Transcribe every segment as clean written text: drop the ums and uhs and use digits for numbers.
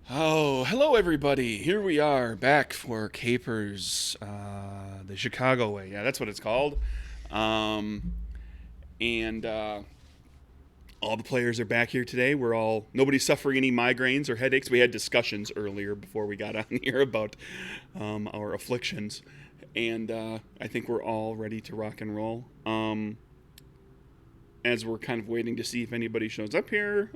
Oh, hello everybody. Here we are back for Capers, the Chicago way. Yeah, that's what it's called. Um, and all the players are back here today. Nobody's suffering any migraines or headaches. We had discussions earlier before we got on here about our afflictions. And I think we're all ready to rock and roll. As we're kind of waiting to see if anybody shows up here.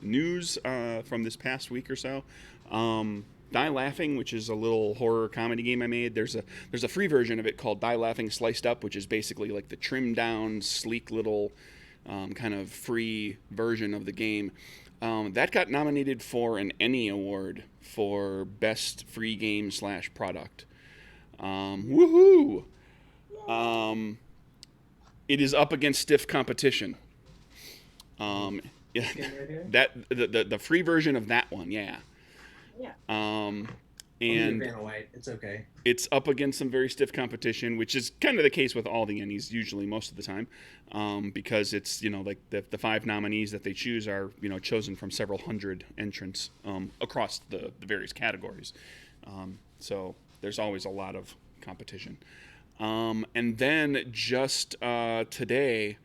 News from this past week or so. Die Laughing, which is a little horror comedy game I made. There's a free version of it called Die Laughing Sliced Up, which is basically like the trimmed down, sleek little kind of free version of the game. That got nominated for an Emmy Award for Best Free Game slash Product. Woohoo! Um, it is up against stiff competition. Yeah, Game right here? the free version of that one, yeah. Yeah. Um, I'll leave and Vanna White. It's okay. it's up against some very stiff competition, which is kind of the case with all the Ennies usually most of the time, because it's like the five nominees that they choose are chosen from several hundred entrants across the various categories. So there's always a lot of competition. And then just today,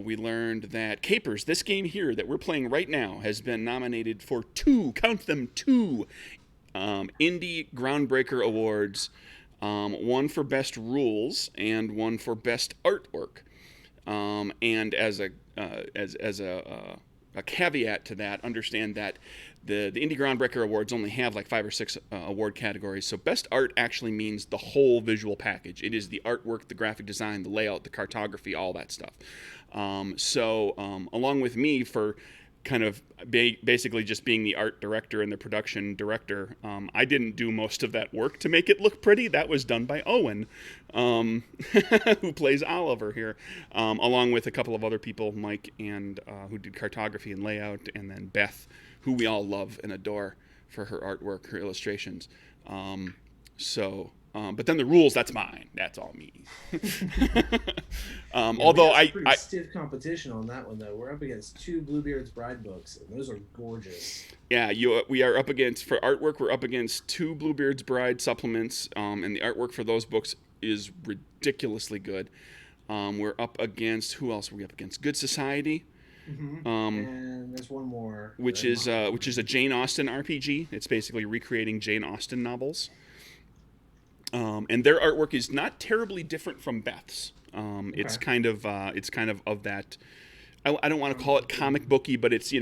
we learned that Capers, this game here that we're playing right now, has been nominated for count them, two Indie Groundbreaker Awards, one for Best Rules and one for Best Artwork. And as a caveat to that, understand that the Indie Groundbreaker Awards only have like 5 or 6 award categories. So Best Art actually means the whole visual package. It is the artwork, the graphic design, the layout, the cartography, all that stuff. Along with me for kind of basically just being the art director and the production director, I didn't do most of that work to make it look pretty. That was done by Owen, who plays Oliver here, along with a couple of other people, Mike and who did cartography and layout, and then Beth, who we all love and adore for her artwork, her illustrations. But then the rules, that's mine. That's all me. Yeah, we Although got some pretty I stiff competition on that one, though. We're up against two Bluebeard's Bride books, and those are gorgeous. Yeah, we are up against, for artwork, we're up against two Bluebeard's Bride supplements, and the artwork for those books is ridiculously good. We're up against, who else are we up against? Good Society, And there's one more. which is a Jane Austen RPG. It's basically recreating Jane Austen novels. And their artwork is not terribly different from Beth's. It's Okay. kind of that. I don't want to call it comic booky, but it's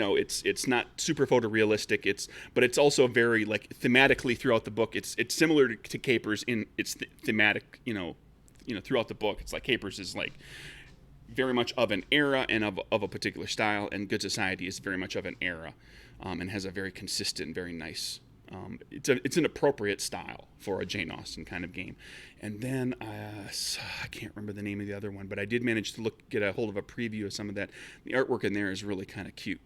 not super photorealistic. But it's also very like thematically throughout the book. It's similar to Capers in its thematic. Throughout the book, it's like Capers is like very much of an era and of a particular style, and Good Society is very much of an era, and has a very consistent, very nice. It's an appropriate style for a Jane Austen kind of game. And then I can't remember the name of the other one, but I did manage to get a hold of a preview of some of that. The artwork in there is really kind of cute.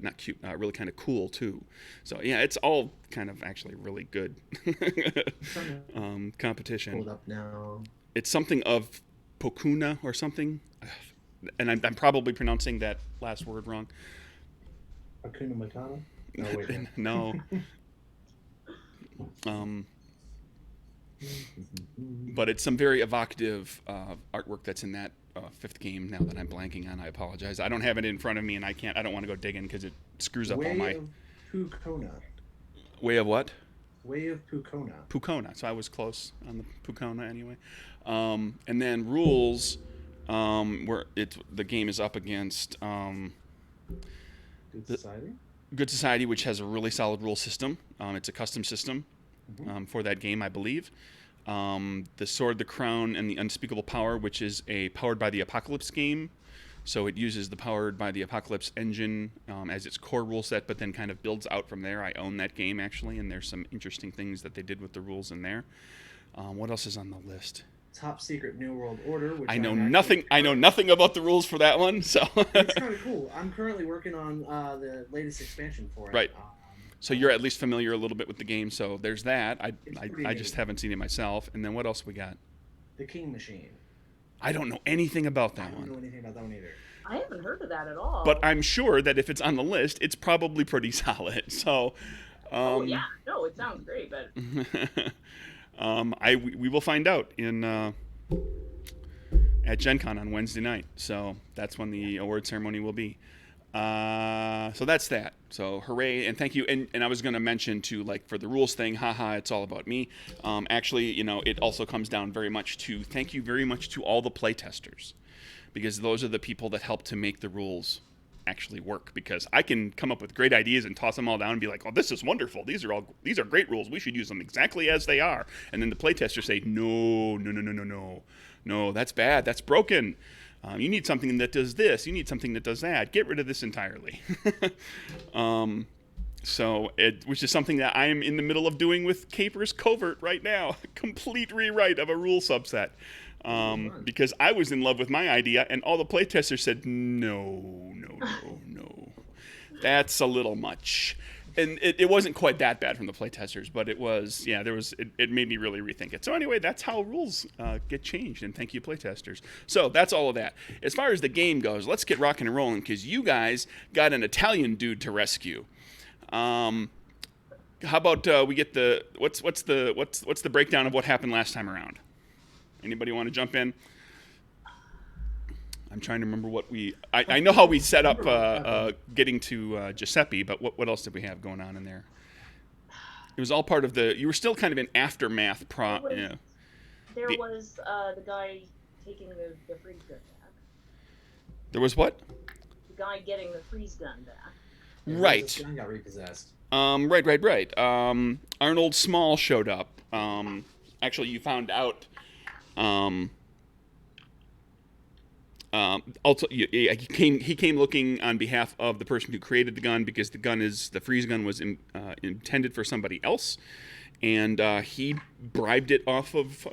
Not cute, really kind of cool too. So yeah, it's all kind of actually really good I'm trying to pull competition. it up now. It's something of Pokuna or something, and I'm probably pronouncing that last word wrong. Hakuna Matata? Oh, wait, no. No, um, but it's some very evocative artwork that's in that fifth game. Now that I'm blanking on, I apologize. I don't have it in front of me, and I can't. I don't want to go digging because it screws up all Way my of Pucona. way of what. Way of Pucona. Pucona. So I was close on the Pucona anyway. And then rules, where the game is up against Good the Society? Good Society, which has a really solid rule system. It's a custom system Mm-hmm. for that game, I believe. The Sword, the Crown, and the Unspeakable Power, which is a Powered by the Apocalypse game. So it uses the Powered by the Apocalypse engine as its core rule set, but then kind of builds out from there. I own that game, actually, and there's some interesting things that they did with the rules in there. What else is on the list? Top Secret New World Order, which I know I'm actually nothing. I know nothing about the rules for that one. So It's kind of cool. I'm currently working on the latest expansion for it. right. So you're at least familiar a little bit with the game. So there's that. It's I, pretty I neat. just haven't seen it myself. And then what else we got? The King Machine. I don't know anything about I that don't know one. anything about that one either. I haven't heard of that at But all. I'm sure that if it's on the list, it's probably pretty solid. So Oh yeah, no, it sounds great, but We will find out in at Gen Con on Wednesday night. So that's when the award ceremony will be. So that's that. So hooray and thank you. And I was going to mention too, like for the rules thing, haha, it's all about me. Actually, it also comes down very much to thank you very much to all the playtesters, because those are the people that help to make the rules actually work. Because I can come up with great ideas and toss them all down and be like, oh, this is wonderful. These are great rules. We should use them exactly as they are. And then the playtesters say, no, that's bad. That's broken. You need something that does this. You need something that does that. Get rid of this entirely. Which is something that I am in the middle of doing with CAPERS Covert right now. Complete rewrite of a rule subset. Because I was in love with my idea, and all the playtesters said, no. That's a little much. And it wasn't quite that bad from the playtesters, but it was, it made me really rethink it. So anyway, that's how rules get changed, and thank you, playtesters. So that's all of that. As far as the game goes, let's get rocking and rolling, because you guys got an Italian dude to rescue. How about we get what's the breakdown of what happened last time around? Anybody want to jump in? I'm trying to remember what I know how we set up getting to Giuseppe, but what else did we have going on in there? It was all part of you were still kind of in aftermath. There was the guy taking the freeze gun back. There was what? The guy getting the freeze gun back. Right. His gun got repossessed. Right. Arnold Small showed up. Actually, you found out. Also, he came looking on behalf of the person who created the gun, because the freeze gun was intended for somebody else, and he bribed it off of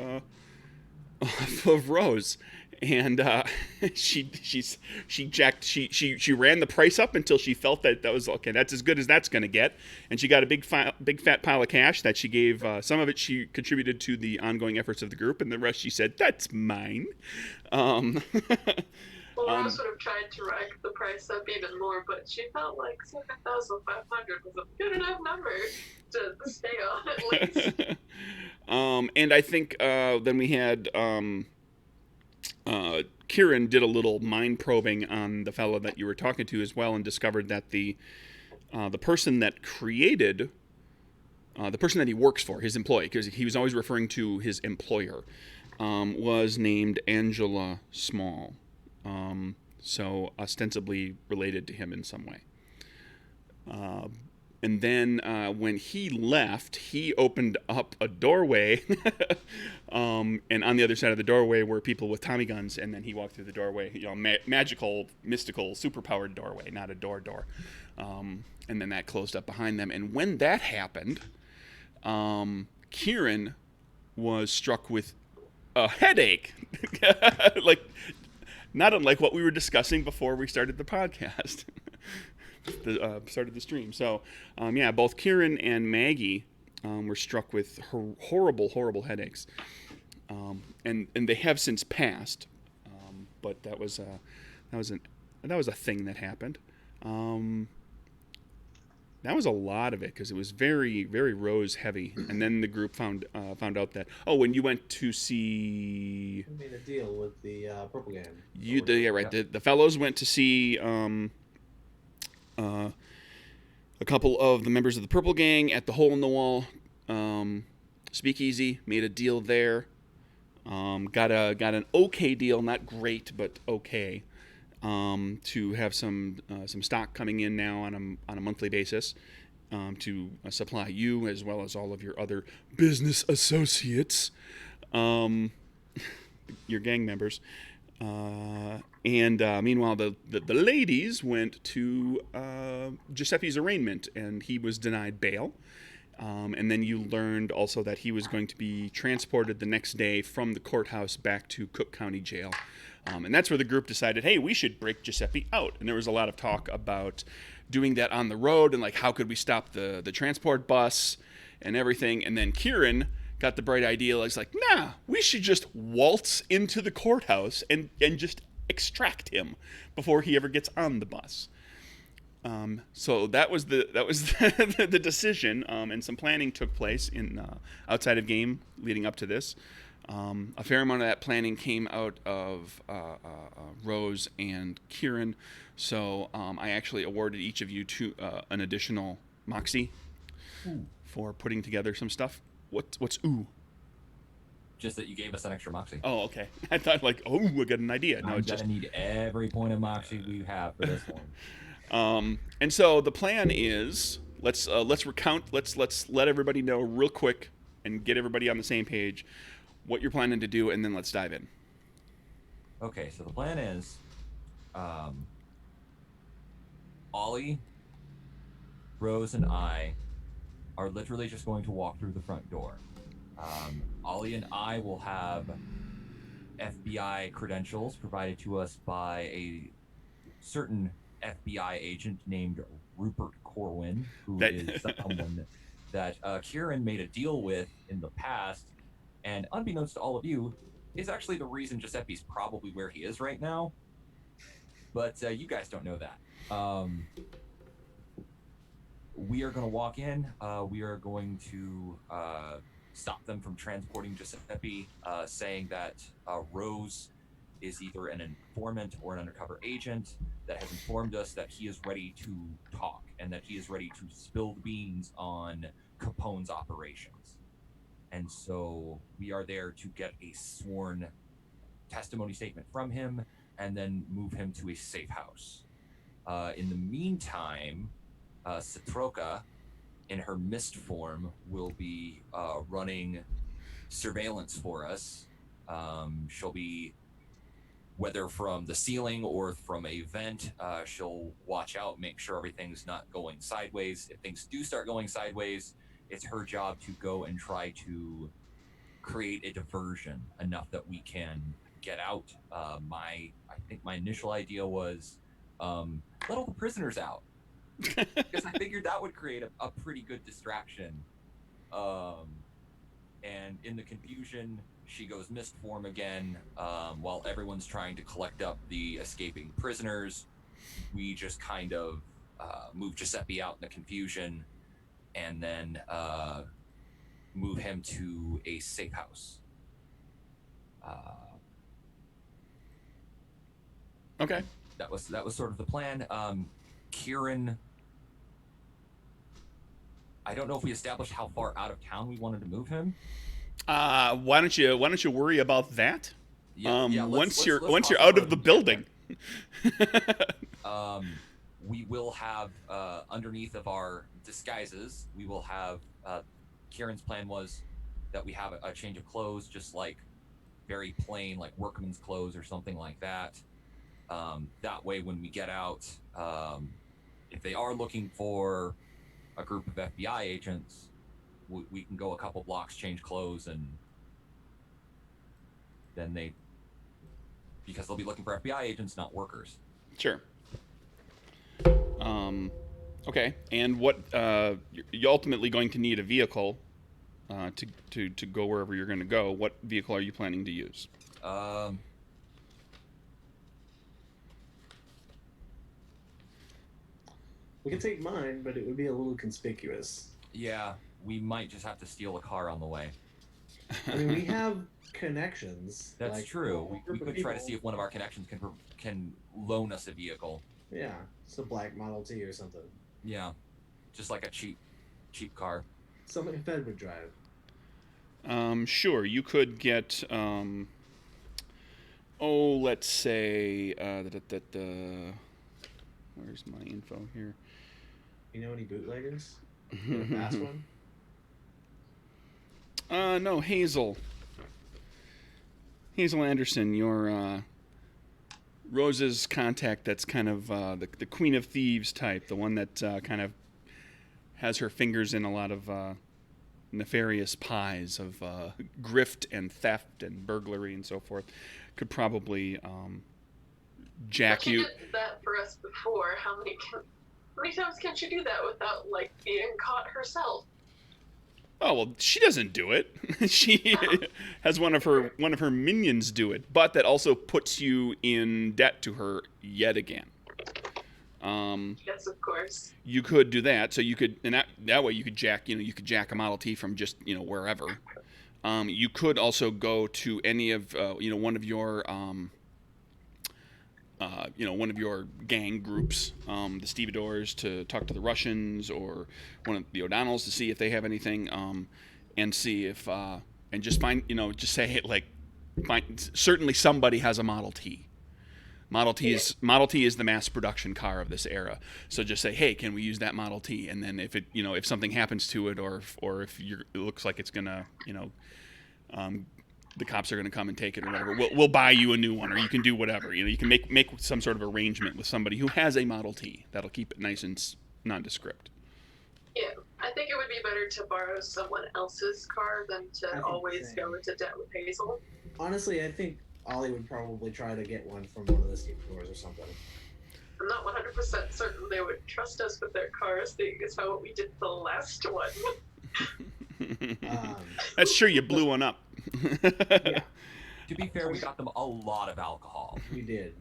Rose, and she ran the price up until she felt that was okay. That's as good as that's going to get, and she got a big fat pile of cash that she gave. Some of it she contributed to the ongoing efforts of the group, and the rest she said, "That's mine." Well, Rose would have tried to rack the price up even more, but she felt like 7,500 was a good enough number to stay on at least. And I think then we had Kieran did a little mind probing on the fellow that you were talking to as well, and discovered that the person that created the person that he works for, his employee, because he was always referring to his employer, was named Angela Small. So ostensibly related to him in some way. And then when he left, he opened up a doorway, and on the other side of the doorway were people with Tommy guns, and then he walked through the doorway, magical, mystical, superpowered doorway, not a door. And then that closed up behind them. And when that happened, Kieran was struck with a headache, not unlike what we were discussing before we started the podcast. Started the stream. So, both Kieran and Maggie were struck with horrible headaches, and they have since passed. But that was a thing that happened. That was a lot of it, because it was very, very Rose heavy. And then the group found out that when you went to see, We made a deal with the Purple Gang. The fellows went to see a couple of the members of the Purple Gang at the Hole in the Wall Speakeasy. Made a deal there. Got an okay deal, not great, but okay. To have some stock coming in now on a monthly basis, to supply you as well as all of your other business associates, your gang members. And meanwhile, the ladies went to Giuseppe's arraignment, and he was denied bail. And then you learned also that he was going to be transported the next day from the courthouse back to Cook County Jail. And that's where the group decided, hey, we should break Giuseppe out. And there was a lot of talk about doing that on the road, and how could we stop the transport bus and everything. And then Kieran got the bright idea, we should just waltz into the courthouse and just extract him before he ever gets on the bus. So that was the decision, and some planning took place in outside of game leading up to this. A fair amount of that planning came out of Rose and Kieran, so I actually awarded each of you an additional Moxie for putting together some stuff. What's ooh? Just that you gave us an extra Moxie. Oh, okay. I thought like, oh, we got an idea. No, I'm it's gonna just need every point of Moxie we have for this one. And so the plan is let's recount. Let's let everybody know real quick and get everybody on the same page what you're planning to do, and then let's dive in. Okay, so the plan is, Ollie, Rose, and I are literally just going to walk through the front door. Ollie and I will have FBI credentials provided to us by a certain FBI agent named Rupert Corwin, who is someone that Kieran made a deal with in the past, and unbeknownst to all of you, is actually the reason Giuseppe's probably where he is right now. But you guys don't know that. We are going to walk in. We are going to stop them from transporting Giuseppe, saying that Rose is either an informant or an undercover agent that has informed us that he is ready to talk and that he is ready to spill the beans on Capone's operations. And so we are there to get a sworn testimony statement from him and then move him to a safe house. In the meantime, Citroka, in her mist form, will be running surveillance for us. She'll be, whether from the ceiling or from a vent, she'll watch out, make sure everything's not going sideways. If things do start going sideways, it's her job to go and try to create a diversion enough that we can get out. I think my initial idea was let all the prisoners out. Because I figured that would create a pretty good distraction. And in the confusion, she goes mist form again. While everyone's trying to collect up the escaping prisoners, we just kind of move Giuseppe out in the confusion and then move him to a safe house. Okay. That was sort of the plan. Kieran, I don't know if we established how far out of town we wanted to move him. Why don't you worry about that? Once you're out of the building. We will have underneath of our disguises, we will have Kieran's plan was that we have a change of clothes, just like very plain, like workman's clothes or something like that. That way, when we get out, if they are looking for a group of FBI agents, we can go a couple blocks, change clothes, and then because they'll be looking for FBI agents, not workers. Sure. Okay. And what you're ultimately going to need a vehicle to go wherever you're going to go. What vehicle are you planning to use? We can take mine, but it would be a little conspicuous. Yeah, we might just have to steal a car on the way. I mean, we have connections. That's like, true. We could try to people. see if one of our connections can loan us a vehicle. Yeah, it's a black Model T or something. Yeah, just like a cheap car. Somebody Fed would drive. Sure. You could get. Let's say. Where's my info here? You know any bootleggers? You know a fast one? No, Hazel. Hazel Anderson, your Rose's contact. That's kind of the Queen of Thieves type, the one that kind of has her fingers in a lot of nefarious pies of grift and theft and burglary and so forth. Could probably jack She you. did that for us before. How many times can she do that without being caught herself? Oh well, she doesn't do it. She has one of her minions do it, but that also puts you in debt to her yet again. Yes, of course. You could do that. So you could, and that way you could jack a Model T from just wherever. You could also go to any of one of your one of your gang groups, the Stevedores, to talk to the Russians, or one of the O'Donnells to see if they have anything, and see if and just find just say certainly somebody has a Model T. Model T is the mass production car of this era. So just say, hey, can we use that Model T? And then if if something happens to it, or if it looks like it's gonna the cops are going to come and take it or whatever, we'll buy you a new one, or you can do whatever. You can make some sort of arrangement with somebody who has a Model T. That'll keep it nice and nondescript. Yeah, I think it would be better to borrow someone else's car than to always go into debt with Hazel. Honestly, I think Ollie would probably try to get one from one of the Stevedores or something. I'm not 100% certain they would trust us with their cars, seeing as how we did the last one. That's true, you blew one up. Yeah. To be fair, we got them a lot of alcohol. We did.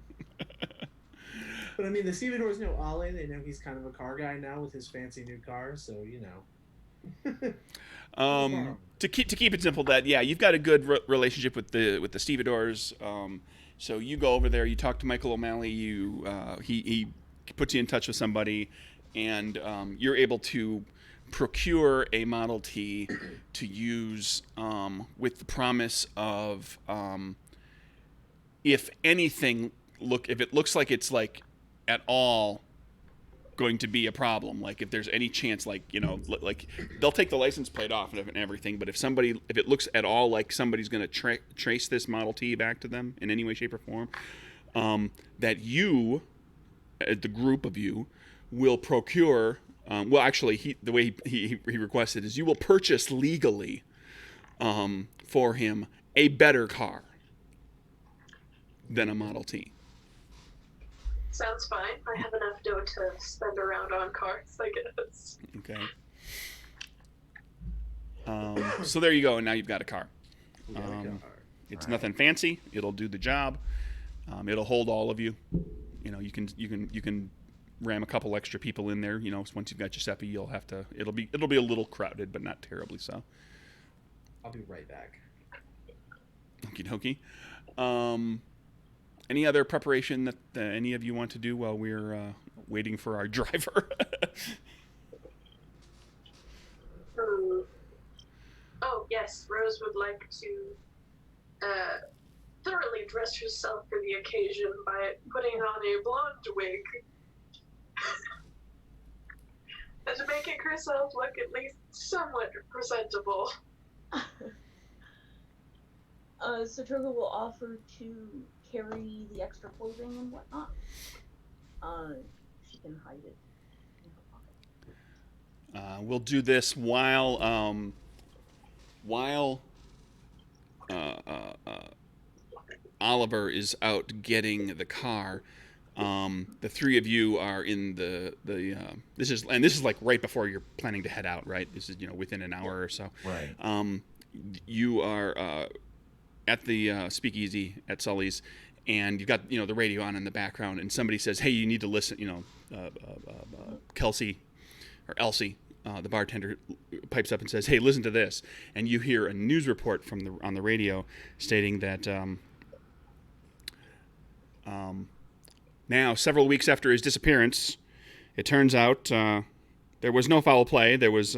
But I mean, the Stevedores know Ollie. They know he's kind of a car guy now with his fancy new car, so To keep it simple, that you've got a good relationship with the Stevedores. So you go over there, you talk to Michael O'Malley, he puts you in touch with somebody, and you're able to procure a Model T to use with the promise of if anything, if it looks like it's like at all going to be a problem, like if there's any chance, like they'll take the license plate off and everything, but if it looks at all like somebody's going to trace this Model T back to them in any way, shape, or form, that you, the group of you, will procure. Well, actually, the way he requested is you will purchase legally for him a better car than a Model T. Sounds fine. I have enough dough to spend around on cars, I guess. Okay. So there you go, and now you've got a car. It's nothing fancy. It'll do the job. It'll hold all of you. You can ram a couple extra people in there. Once you've got Giuseppe, you'll have to. It'll be a little crowded, but not terribly so. I'll be right back. Okie dokie. Any other preparation that any of you want to do while we're waiting for our driver? Oh, yes. Rose would like to thoroughly dress herself for the occasion by putting on a blonde wig and making herself look at least somewhat presentable. So Turgo will offer to carry the extra clothing and whatnot. She can hide it in her pocket. We'll do this while Oliver is out getting the car. The three of you are in the this is like right before you're planning to head out, right? This is within an hour or so. Right. You are at the speakeasy at Sully's, and you've got the radio on in the background, and somebody says, "Hey, you need to listen." Kelsey or Elsie, the bartender, pipes up and says, "Hey, listen to this," and you hear a news report on the radio stating that now, several weeks after his disappearance, it turns out there was no foul play. There was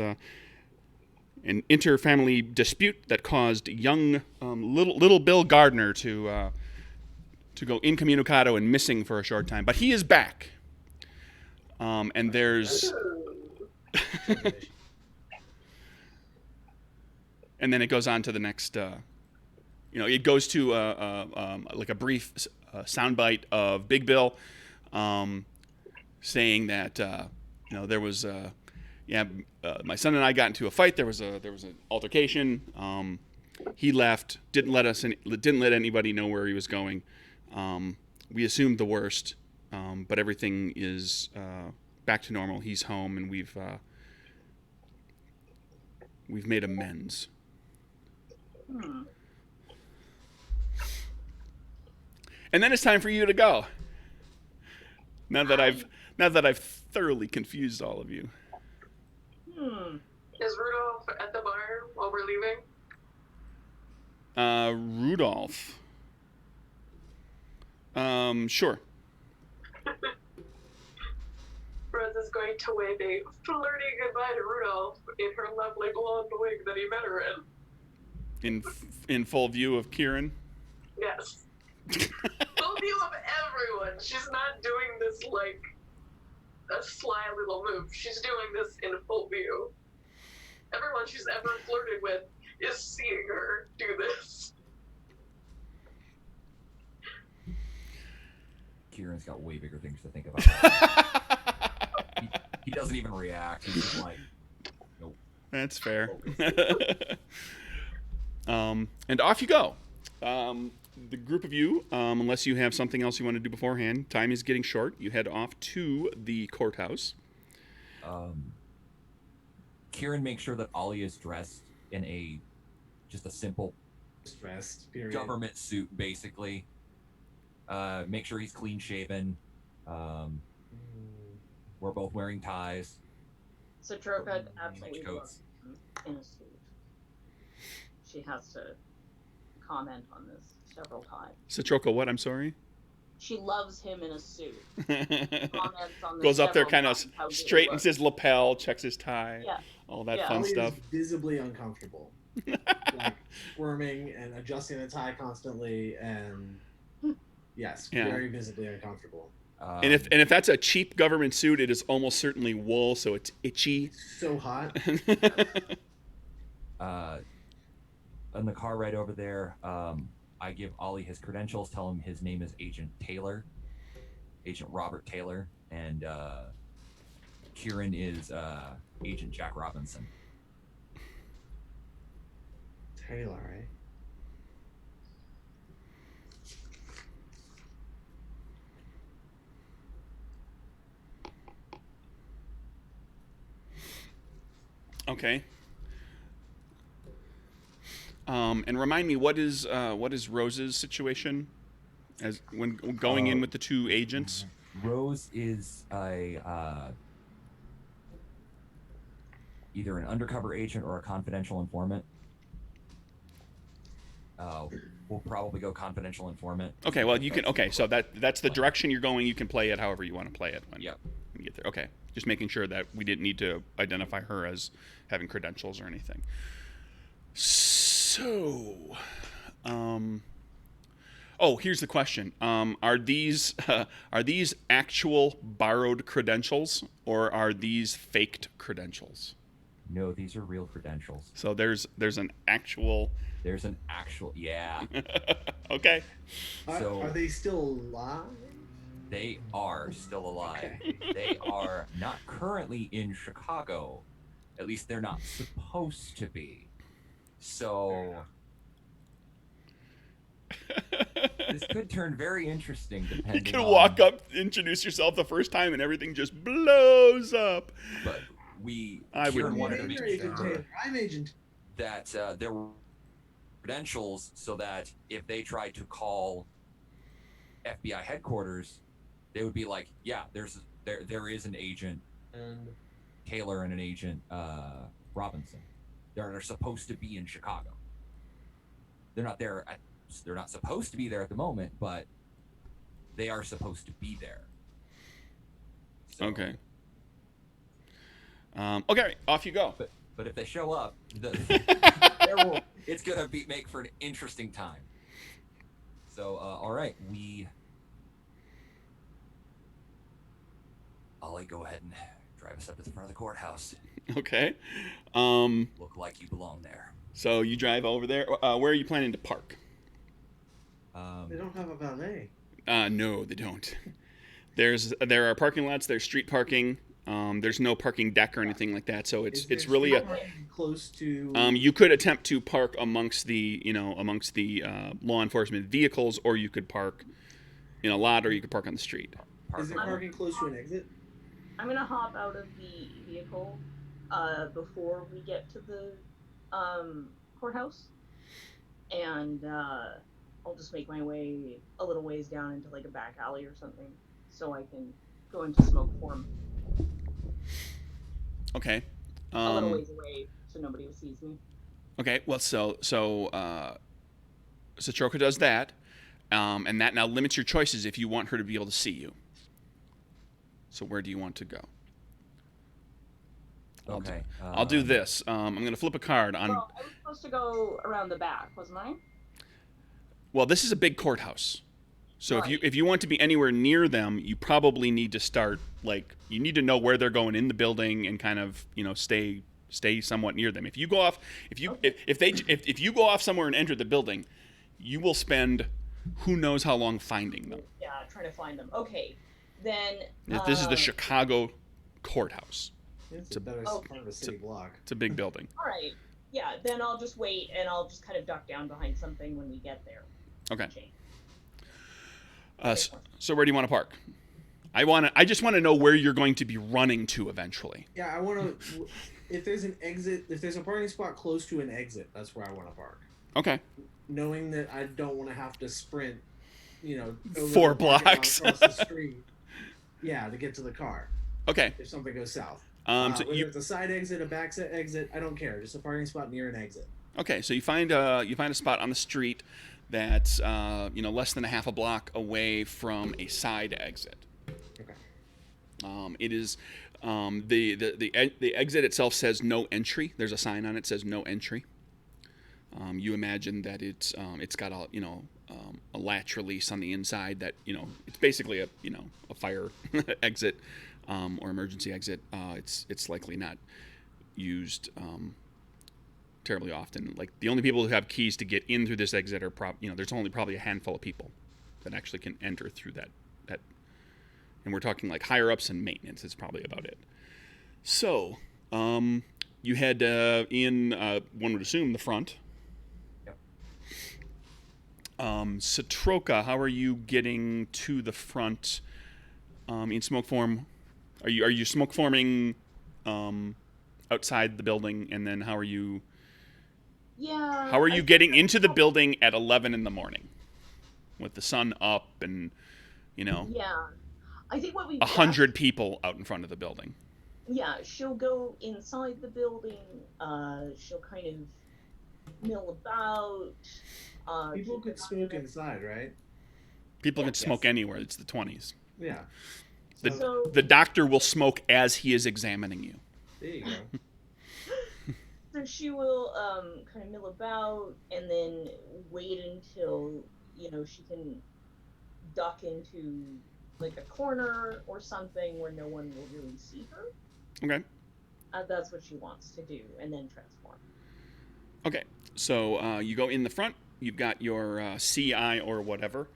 an inter-family dispute that caused young little Bill Gardner to go incommunicado and missing for a short time, but he is back. And there's, and then it goes on to the next. It goes to like a brief soundbite of Big Bill saying that there was. My son and I got into a fight. There was an altercation. He left. Didn't let anybody know where he was going. We assumed the worst, but everything is back to normal. He's home, and we've made amends. And then it's time for you to go. Now that Now that I've thoroughly confused all of you. Is Rudolph at the bar while we're leaving? Rudolph. Sure. Rose is going to wave a flirty goodbye to Rudolph in her lovely blonde wig that he met her in. In full view of Kieran. Yes. Full view of everyone. She's not doing this like a sly little move. She's doing this in full view. Everyone she's ever flirted with is seeing her do this. Kieran's got way bigger things to think about. he doesn't even react. He's just like, nope. That's fair. And off you go. The group of you, unless you have something else you want to do beforehand, time is getting short. You head off to the courthouse. Kieran makes sure that Ollie is dressed in just a simple Dressed, period. government suit, basically. Make sure he's clean shaven. We're both wearing ties. Satroka absolutely Trench loves him in a suit. She has to comment on this several times. Satroka, what? I'm sorry? She loves him in a suit. Comments on this Goes up there, several kind of times, how good it straightens looks. his lapel, checks his tie, Yeah. all that Yeah. fun Ellie stuff. is visibly uncomfortable. Like squirming and adjusting the tie constantly, and yes, Yeah. very visibly uncomfortable. And if that's a cheap government suit, it is almost certainly wool, so it's itchy. So hot. In the car right over there, I give Ollie his credentials, tell him his name is Agent Taylor, Agent Robert Taylor, and Kieran is Agent Jack Robinson. Taylor, right? Okay. And remind me, what is Rose's situation as when going in with the two agents? Rose is either an undercover agent or a confidential informant. We'll probably go confidential informant. Okay, well you can. Okay, so that's the direction you're going. You can play it however you want to play it when Yep. you get there. Okay, just making sure that we didn't need to identify her as having credentials or anything. So, oh, here's the question: are these actual borrowed credentials or are these faked credentials? No, these are real credentials. So there's an actual. There's an actual, yeah. Okay. So- Are they still alive? They are still alive. Okay. They are not currently in Chicago. At least they're not supposed to be. So this could turn very interesting You depending can on... walk up, introduce yourself the first time, and everything just blows up. But I would Kieran be wanted to You're make Agent sure Taylor. I'm Agent. that there were credentials so that if they tried to call FBI headquarters, they would be like, yeah, there is an agent And Taylor and an agent Robinson. They're supposed to be in Chicago. They're not there. They're not supposed to be there at the moment, but they are supposed to be there. So, Okay. Okay, off you go. But if they show up, it's gonna make for an interesting time. So, all right, Ollie, go ahead and drive us up to the front of the courthouse. Okay. Look like you belong there. So you drive over there. Where are you planning to park? they don't have a valet. No, they don't. There are parking lots. There's street parking. There's no parking deck or anything like that. So Is it's there really a. street parking close to. You could attempt to park amongst the law enforcement vehicles, or you could park in a lot, or you could park on the street. Is there parking close to an exit? I'm gonna hop out of the vehicle before we get to the courthouse, and I'll just make my way a little ways down into like a back alley or something, so I can go into smoke form Okay. a little ways away so nobody sees me. Okay. Well, Satroka does that, and that now limits your choices if you want her to be able to see you. So where do you want to go? Okay. I'll do this. I'm going to flip a card on. Well, I was supposed to go around the back, wasn't I? Well, this is a big courthouse, so Right. if you want to be anywhere near them, you probably need to start you need to know where they're going in the building and kind of stay somewhat near them. If you go off, if you go off somewhere and enter the building, you will spend who knows how long finding them. Yeah, trying to find them. Okay, then. This is the Chicago courthouse. It's a better part of a city block. It's a big building. All right. Yeah, then I'll just wait and I'll just kind of duck down behind something when we get there. Okay. Change. So where do you want to park? I just want to know where you're going to be running to eventually. Yeah, I want to. If there's an exit, if there's a parking spot close to an exit, that's where I want to park. Okay. Knowing that I don't want to have to sprint, over 4 the parking lot blocks. across the street. Yeah, to get to the car. Okay. If something goes south. So whether it's a side exit, a back exit, I don't care. Just a parking spot near an exit. Okay, so you find a spot on the street that's less than a half a block away from a side exit. Okay. It is the exit itself says no entry. There's a sign on it that says no entry. You imagine that it's got a latch release on the inside that it's basically a fire exit or emergency exit. It's likely not used terribly often. Like the only people who have keys to get in through this exit are there's only probably a handful of people that actually can enter through that, and we're talking like higher ups and maintenance. It's probably about it. So you head in. One would assume the front. Satroka, how are you getting to the front in smoke form? Are you smoke forming outside the building, and then how are you? Yeah. How are you getting into the building at 11 in the morning, with the sun up and Yeah, I think what we 100 people out in front of the building? Yeah, she'll go inside the building. She'll kind of mill about. People could smoke inside, right? People can smoke anywhere. It's the 20s. Yeah. The doctor will smoke as he is examining you. There you go. So she will kind of mill about and then wait until she can duck into like a corner or something where no one will really see her. Okay. That's what she wants to do, and then transform. Okay. So you go in the front. You've got your CI or whatever,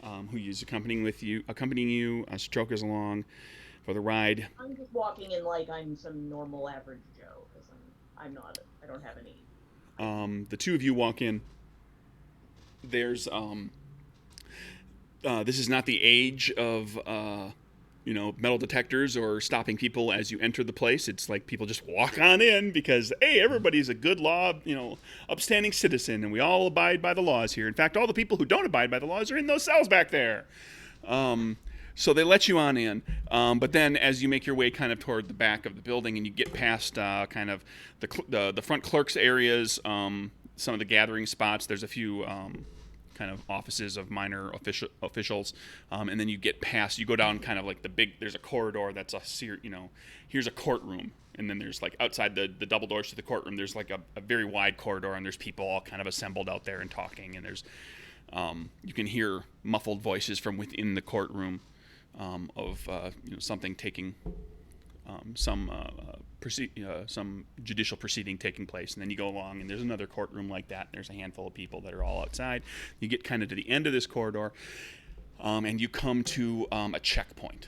who is accompanying you. Satroka's along for the ride. I'm just walking in like I'm some normal average Joe because I'm not. I don't have any. The two of you walk in. There's this is not the age of metal detectors or stopping people as you enter the place. It's like people just walk on in because hey, everybody's a good law, upstanding citizen, and we all abide by the laws here. In fact, all the people who don't abide by the laws are in those cells back there. So they let you on in, but then as you make your way kind of toward the back of the building and you get past kind of the front clerks areas, some of the gathering spots, there's a few kind of offices of minor officials, and then you go down kind of like there's a corridor that's here's a courtroom, and then there's like outside the double doors to the courtroom, there's like a very wide corridor, and there's people all kind of assembled out there and talking, and there's you can hear muffled voices from within the courtroom of something taking some judicial proceeding taking place, and then you go along and there's another courtroom like that, and there's a handful of people that are all outside. You get kind of to the end of this corridor, and you come to a checkpoint,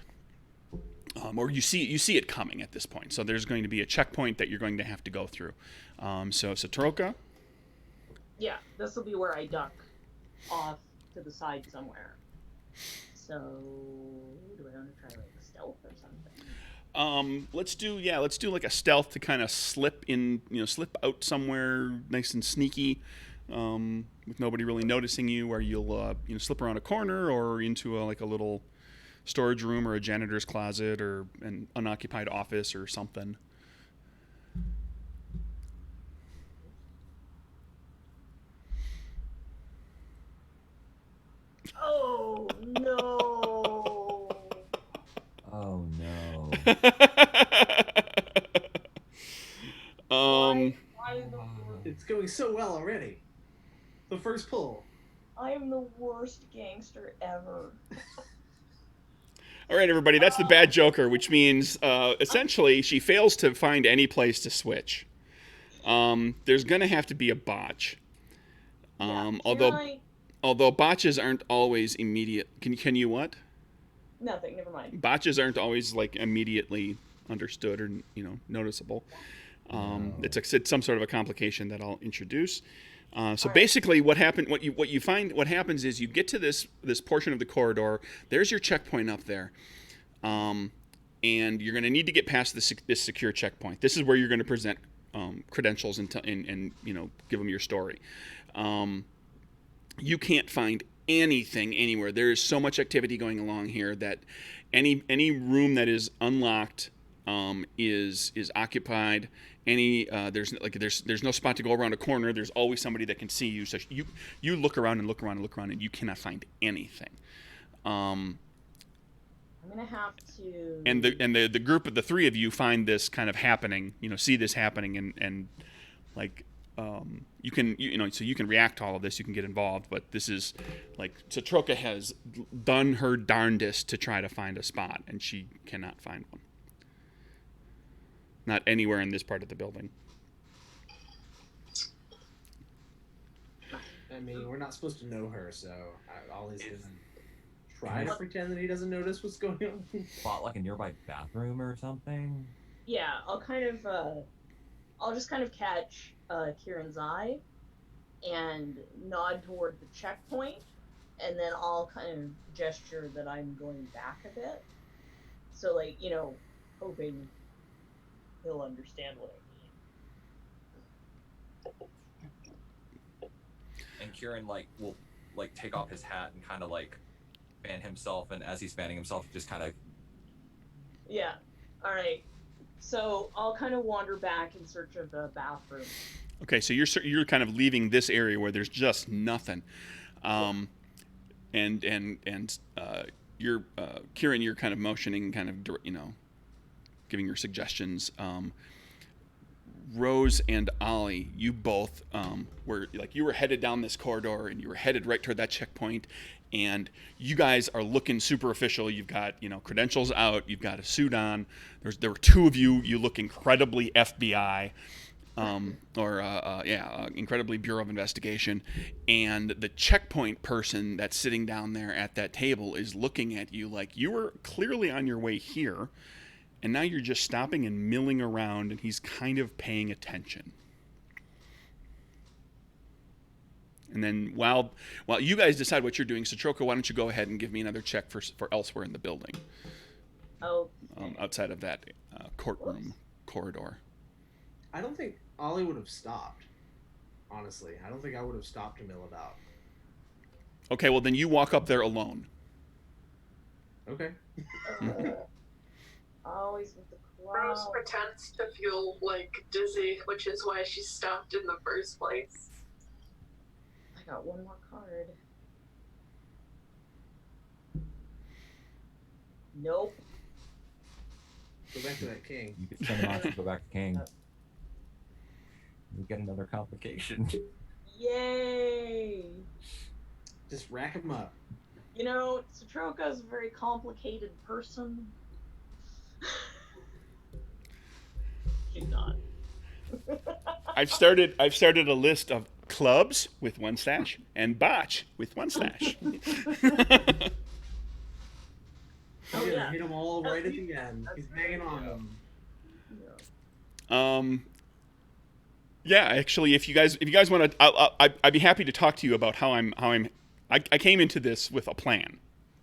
or you see it coming at this point. So there's going to be a checkpoint that you're going to have to go through. So Satroka? Yeah, this will be where I duck off to the side somewhere. So do I want to try like stealth or something? Let's do like a stealth to kind of slip out somewhere nice and sneaky, with nobody really noticing you, where you'll slip around a corner or into a little storage room or a janitor's closet or an unoccupied office or something. Oh no! Oh no. um. Why the worst? It's going so well already. The first pull. I am the worst gangster ever. All right, everybody, that's the bad Joker, which means essentially she fails to find any place to switch. There's going to have to be a botch. Yeah. Although botches aren't always immediate. Can you what? Nothing. Never mind. Botches aren't always like immediately understood or noticeable. It's some sort of a complication that I'll introduce. So basically, what happens is you get to this portion of the corridor. There's your checkpoint up there, and you're going to need to get past this secure checkpoint. This is where you're going to present credentials and give them your story. You can't find anything anywhere. There is so much activity going along here that any room that is unlocked is occupied. There's no spot to go around a corner. There's always somebody that can see you. So you look around and you cannot find anything. I'm gonna have to. And the group of the three of you find this kind of happening. See this happening and like. You can react to all of this. You can get involved, but this is like Satroka has done her darndest to try to find a spot, and she cannot find one. Not anywhere in this part of the building. I mean, we're not supposed to know her, so Ollie's gonna try to pretend that he doesn't notice what's going on. Spot like a nearby bathroom or something. Yeah, I'll just kind of catch Kieran's eye and nod toward the checkpoint, and then I'll kind of gesture that I'm going back a bit. So, hoping he'll understand what I mean. And Kieran will take off his hat and kind of fan himself, and as he's fanning himself, just kind of. Yeah. All right. So I'll kind of wander back in search of the bathroom. Okay, so you're kind of leaving this area where there's just nothing, and you're Kieran, you're kind of motioning, kind of giving your suggestions. Rose and Ollie, you both you were headed down this corridor and you were headed right toward that checkpoint, and you guys are looking super official. You've got credentials out, you've got a suit on. There were two of you. You look incredibly FBI, incredibly Bureau of Investigation, and the checkpoint person that's sitting down there at that table is looking at you like you were clearly on your way here. And now you're just stopping and milling around, and he's kind of paying attention. And then while you guys decide what you're doing, Satroka, why don't you go ahead and give me another check for elsewhere in the building? Oh. Outside of that courtroom corridor. I don't think Ollie would have stopped. Honestly, I don't think I would have stopped to mill about. Okay, well then you walk up there alone. Okay. Always with the Rose cloud. pretends to feel dizzy, which is why she stopped in the first place. I got one more card. Nope. Go back to that king. You can send him on to go back to King. We get another complication. Yay! Just rack him up. Satroka's a very complicated person. She's not. I've started a list of clubs with 1 slash and botch with 1 slash. Oh, yeah. Hit them all right at the end. He's hanging on them. Yeah. Yeah, actually, if you guys want to, I'd be happy to talk to you about how I came into this with a plan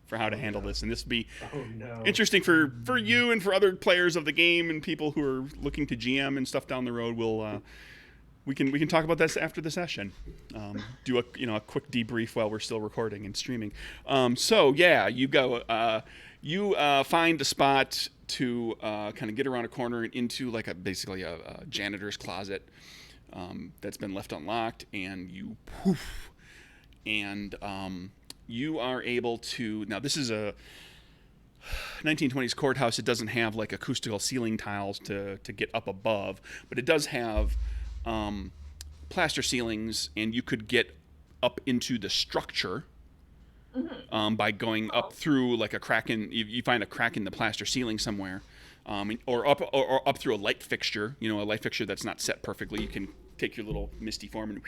for how to handle this, and this would be interesting for you and for other players of the game and people who are looking to GM and stuff down the road. we can talk about this after the session. Do a quick debrief while we're still recording and streaming. So yeah, you go. You find a spot to kind of get around a corner and into like basically a janitor's closet that's been left unlocked, and you poof, and you are able to. Now this is a 1920s courthouse. It doesn't have like acoustical ceiling tiles to get up above, but it does have plaster ceilings, and you could get up into the structure by going up through like a crack in. You find a crack in the plaster ceiling somewhere, or up through a light fixture. A light fixture that's not set perfectly. You can take your little misty form and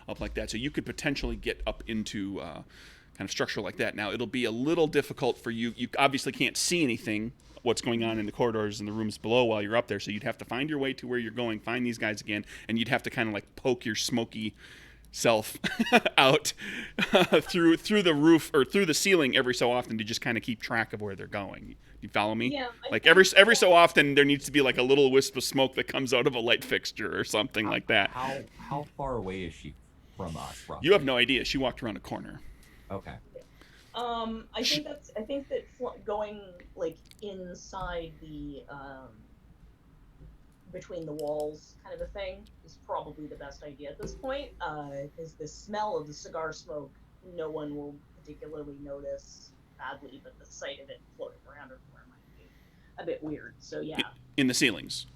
up like that. So you could potentially get up into kind of structure like that. Now, it'll be a little difficult for you. You obviously can't see anything, what's going on in the corridors and the rooms below while you're up there. So you'd have to find your way to where you're going, find these guys again, and you'd have to kind of like poke your smoky self out through the roof or through the ceiling every so often to just kind of keep track of where they're going. You follow me? Yeah. Like every so often there needs to be like a little wisp of smoke that comes out of a light fixture or something like that. How far away is she from us, roughly? You have no idea. She walked around a corner. Okay. I think that going like inside the between the walls kind of a thing is probably the best idea at this point, because the smell of the cigar smoke no one will particularly notice badly, but the sight of it floating around everywhere might be a bit weird. So yeah. In the ceilings,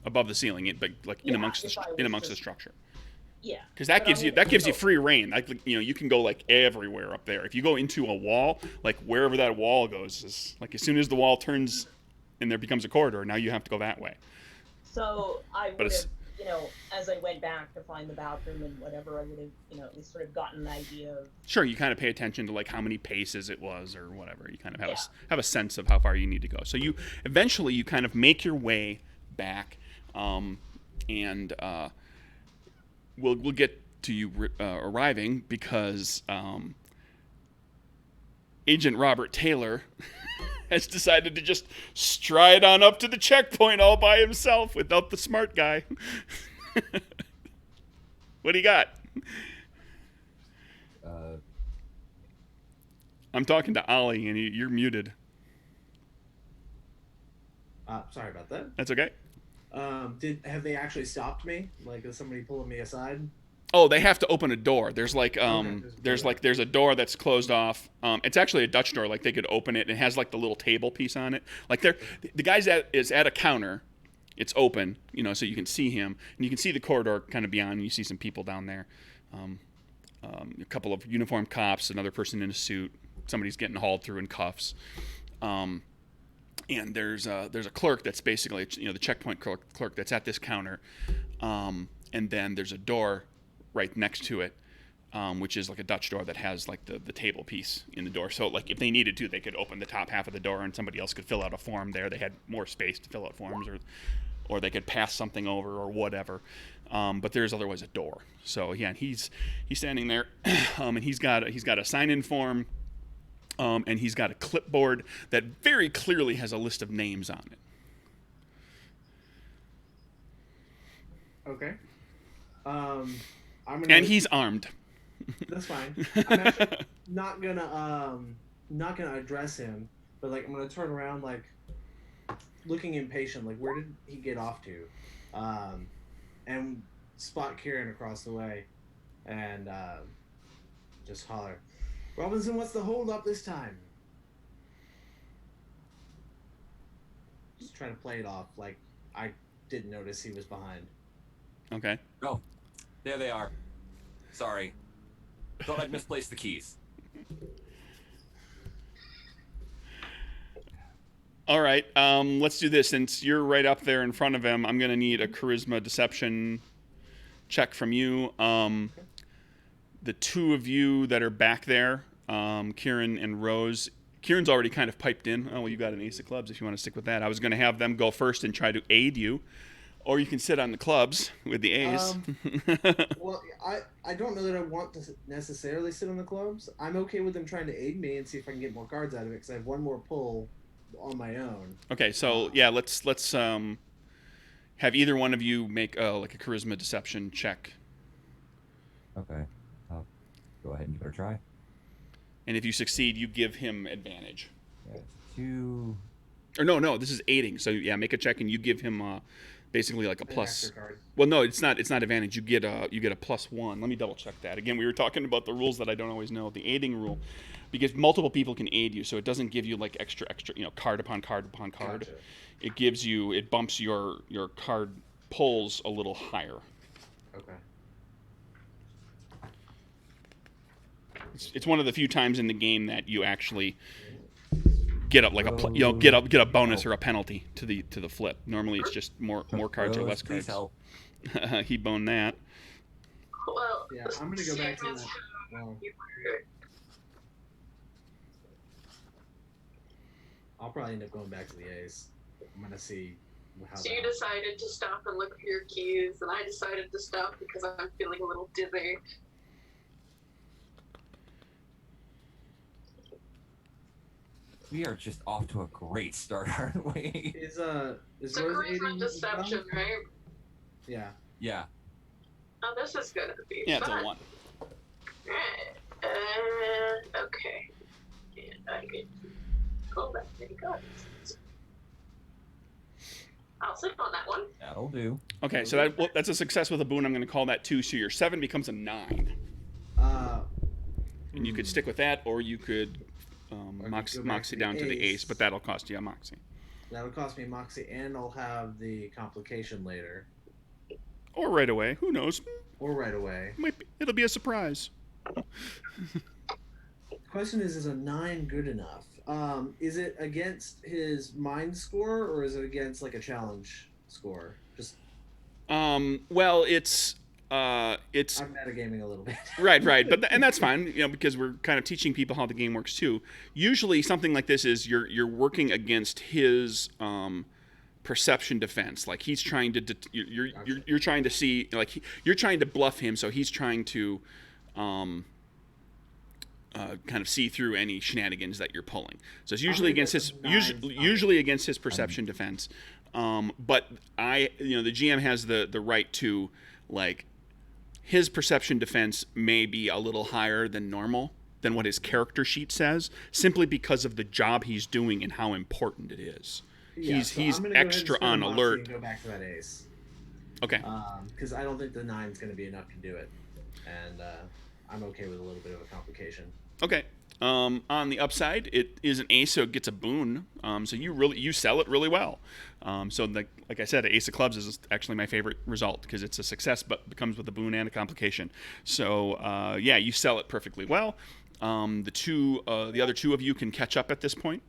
above the ceiling, but like in amongst the structure. Yeah, because that gives you free reign. Like you can go like everywhere up there. If you go into a wall, like wherever that wall goes is like as soon as the wall turns and there becomes a corridor, now you have to go that way. So I would have, as I went back to find the bathroom and whatever, I would have, at least sort of gotten an idea of. Sure, you kind of pay attention to like how many paces it was or whatever. You kind of have a sense of how far you need to go. So you eventually you kind of make your way back, and. We'll get to you arriving because Agent Robert Taylor has decided to just stride on up to the checkpoint all by himself without the smart guy. What do you got? I'm talking to Ollie, and you're muted. Sorry about that. That's okay. Have they actually stopped me? Like, is somebody pulling me aside? Oh, they have to open a door. There's like there's a door that's closed off. It's actually a Dutch door. Like they could open it. It has like the little table piece on it. Like the guy's is at a counter. It's open, so you can see him, and you can see the corridor kind of beyond. And you see some people down there. A couple of uniformed cops, another person in a suit. Somebody's getting hauled through in cuffs. And there's a clerk that's basically the checkpoint clerk that's at this counter, and then there's a door right next to it, which is like a Dutch door that has like the table piece in the door. So like if they needed to, they could open the top half of the door and somebody else could fill out a form there. They had more space to fill out forms, or they could pass something over or whatever. But there's otherwise a door. So yeah, he's standing there, and he's got a sign-in form. And he's got a clipboard that very clearly has a list of names on it. Okay. And he's armed. That's fine. I'm actually not gonna address him, but like I'm gonna turn around, like looking impatient, like where did he get off to, and spot Kieran across the way, and just holler, Robinson, what's the hold up this time? Just trying to play it off like I didn't notice he was behind. Okay. Oh, there they are. Sorry. Thought I'd misplaced the keys. All right. Let's do this. Since you're right up there in front of him, I'm going to need a charisma deception check from you. The two of you that are back there, Kieran and Rose. Kieran's already kind of piped in. Oh, well, you got an ace of clubs if you want to stick with that. I was going to have them go first and try to aid you. Or you can sit on the clubs with the A's. Well, I don't know that I want to necessarily sit on the clubs. I'm okay with them trying to aid me and see if I can get more cards out of it because I have one more pull on my own. Okay, so yeah, let's have either one of you make like a charisma deception check. Okay. I'll go ahead and give it a try. And if you succeed, you give him advantage. Yeah, 2. Or no, this is aiding. So yeah, make a check and you give him basically like a An plus. extra card. Well, no, it's not advantage. You get a +1. Let me double check that. Again, we were talking about the rules that I don't always know. The aiding rule, because multiple people can aid you, so it doesn't give you like extra, card upon card upon card. Gotcha. It bumps your card pulls a little higher. Okay. It's one of the few times in the game that you actually get up like get a bonus or a penalty to the flip. Normally it's just more cards or less Please cards. help. He boned that. Well, Yeah, I'm gonna go back to that. Well, I'll probably end up going back to the ace. I'm gonna see how. So you decided to stop and look for your keys, and I decided to stop because I'm feeling a little dizzy. We are just off to a great start, aren't we? Is So Rose charisma aiding deception, well? right? Yeah. Yeah. Oh, this is gonna be Yeah, it's fun. a 1. Okay. And I get to go back there you go. I'll sleep on that one. That'll do. Okay, so that's a success with a boon. I'm going to call that 2. So your 7 becomes a 9, and you could stick with that, or you could Or moxie go back to the down to the ace. ace, but that'll cost you a moxie. That'll cost me Moxie, and I'll have the complication later. Or right away. Who knows? Or right away. It'll be a surprise. The question is a 9 good enough? Is it against his mind score, or is it against like a challenge score? Just Well, it's I'm metagaming a little bit. right, but and that's fine, because we're kind of teaching people how the game works too. Usually, something like this is you're working against his perception defense. Like he's trying to you're trying to see, like you're trying to bluff him, so he's trying to kind of see through any shenanigans that you're pulling. So it's usually against his usually against his perception defense. But the GM has the right to, like, his perception defense may be a little higher than normal, than what his character sheet says, simply because of the job he's doing and how important it is. Yeah, he's so I'm gonna go ahead and extra spend on Moxie alert. And go back to that ace. Okay. Because I don't think the 9 is going to be enough to do it, and I'm okay with a little bit of a complication. Okay. On the upside, it is an ace, so it gets a boon. So you sell it really well. So like I said, Ace of Clubs is actually my favorite result because it's a success, but it comes with a boon and a complication. So yeah, you sell it perfectly well. The other 2 of you can catch up at this point.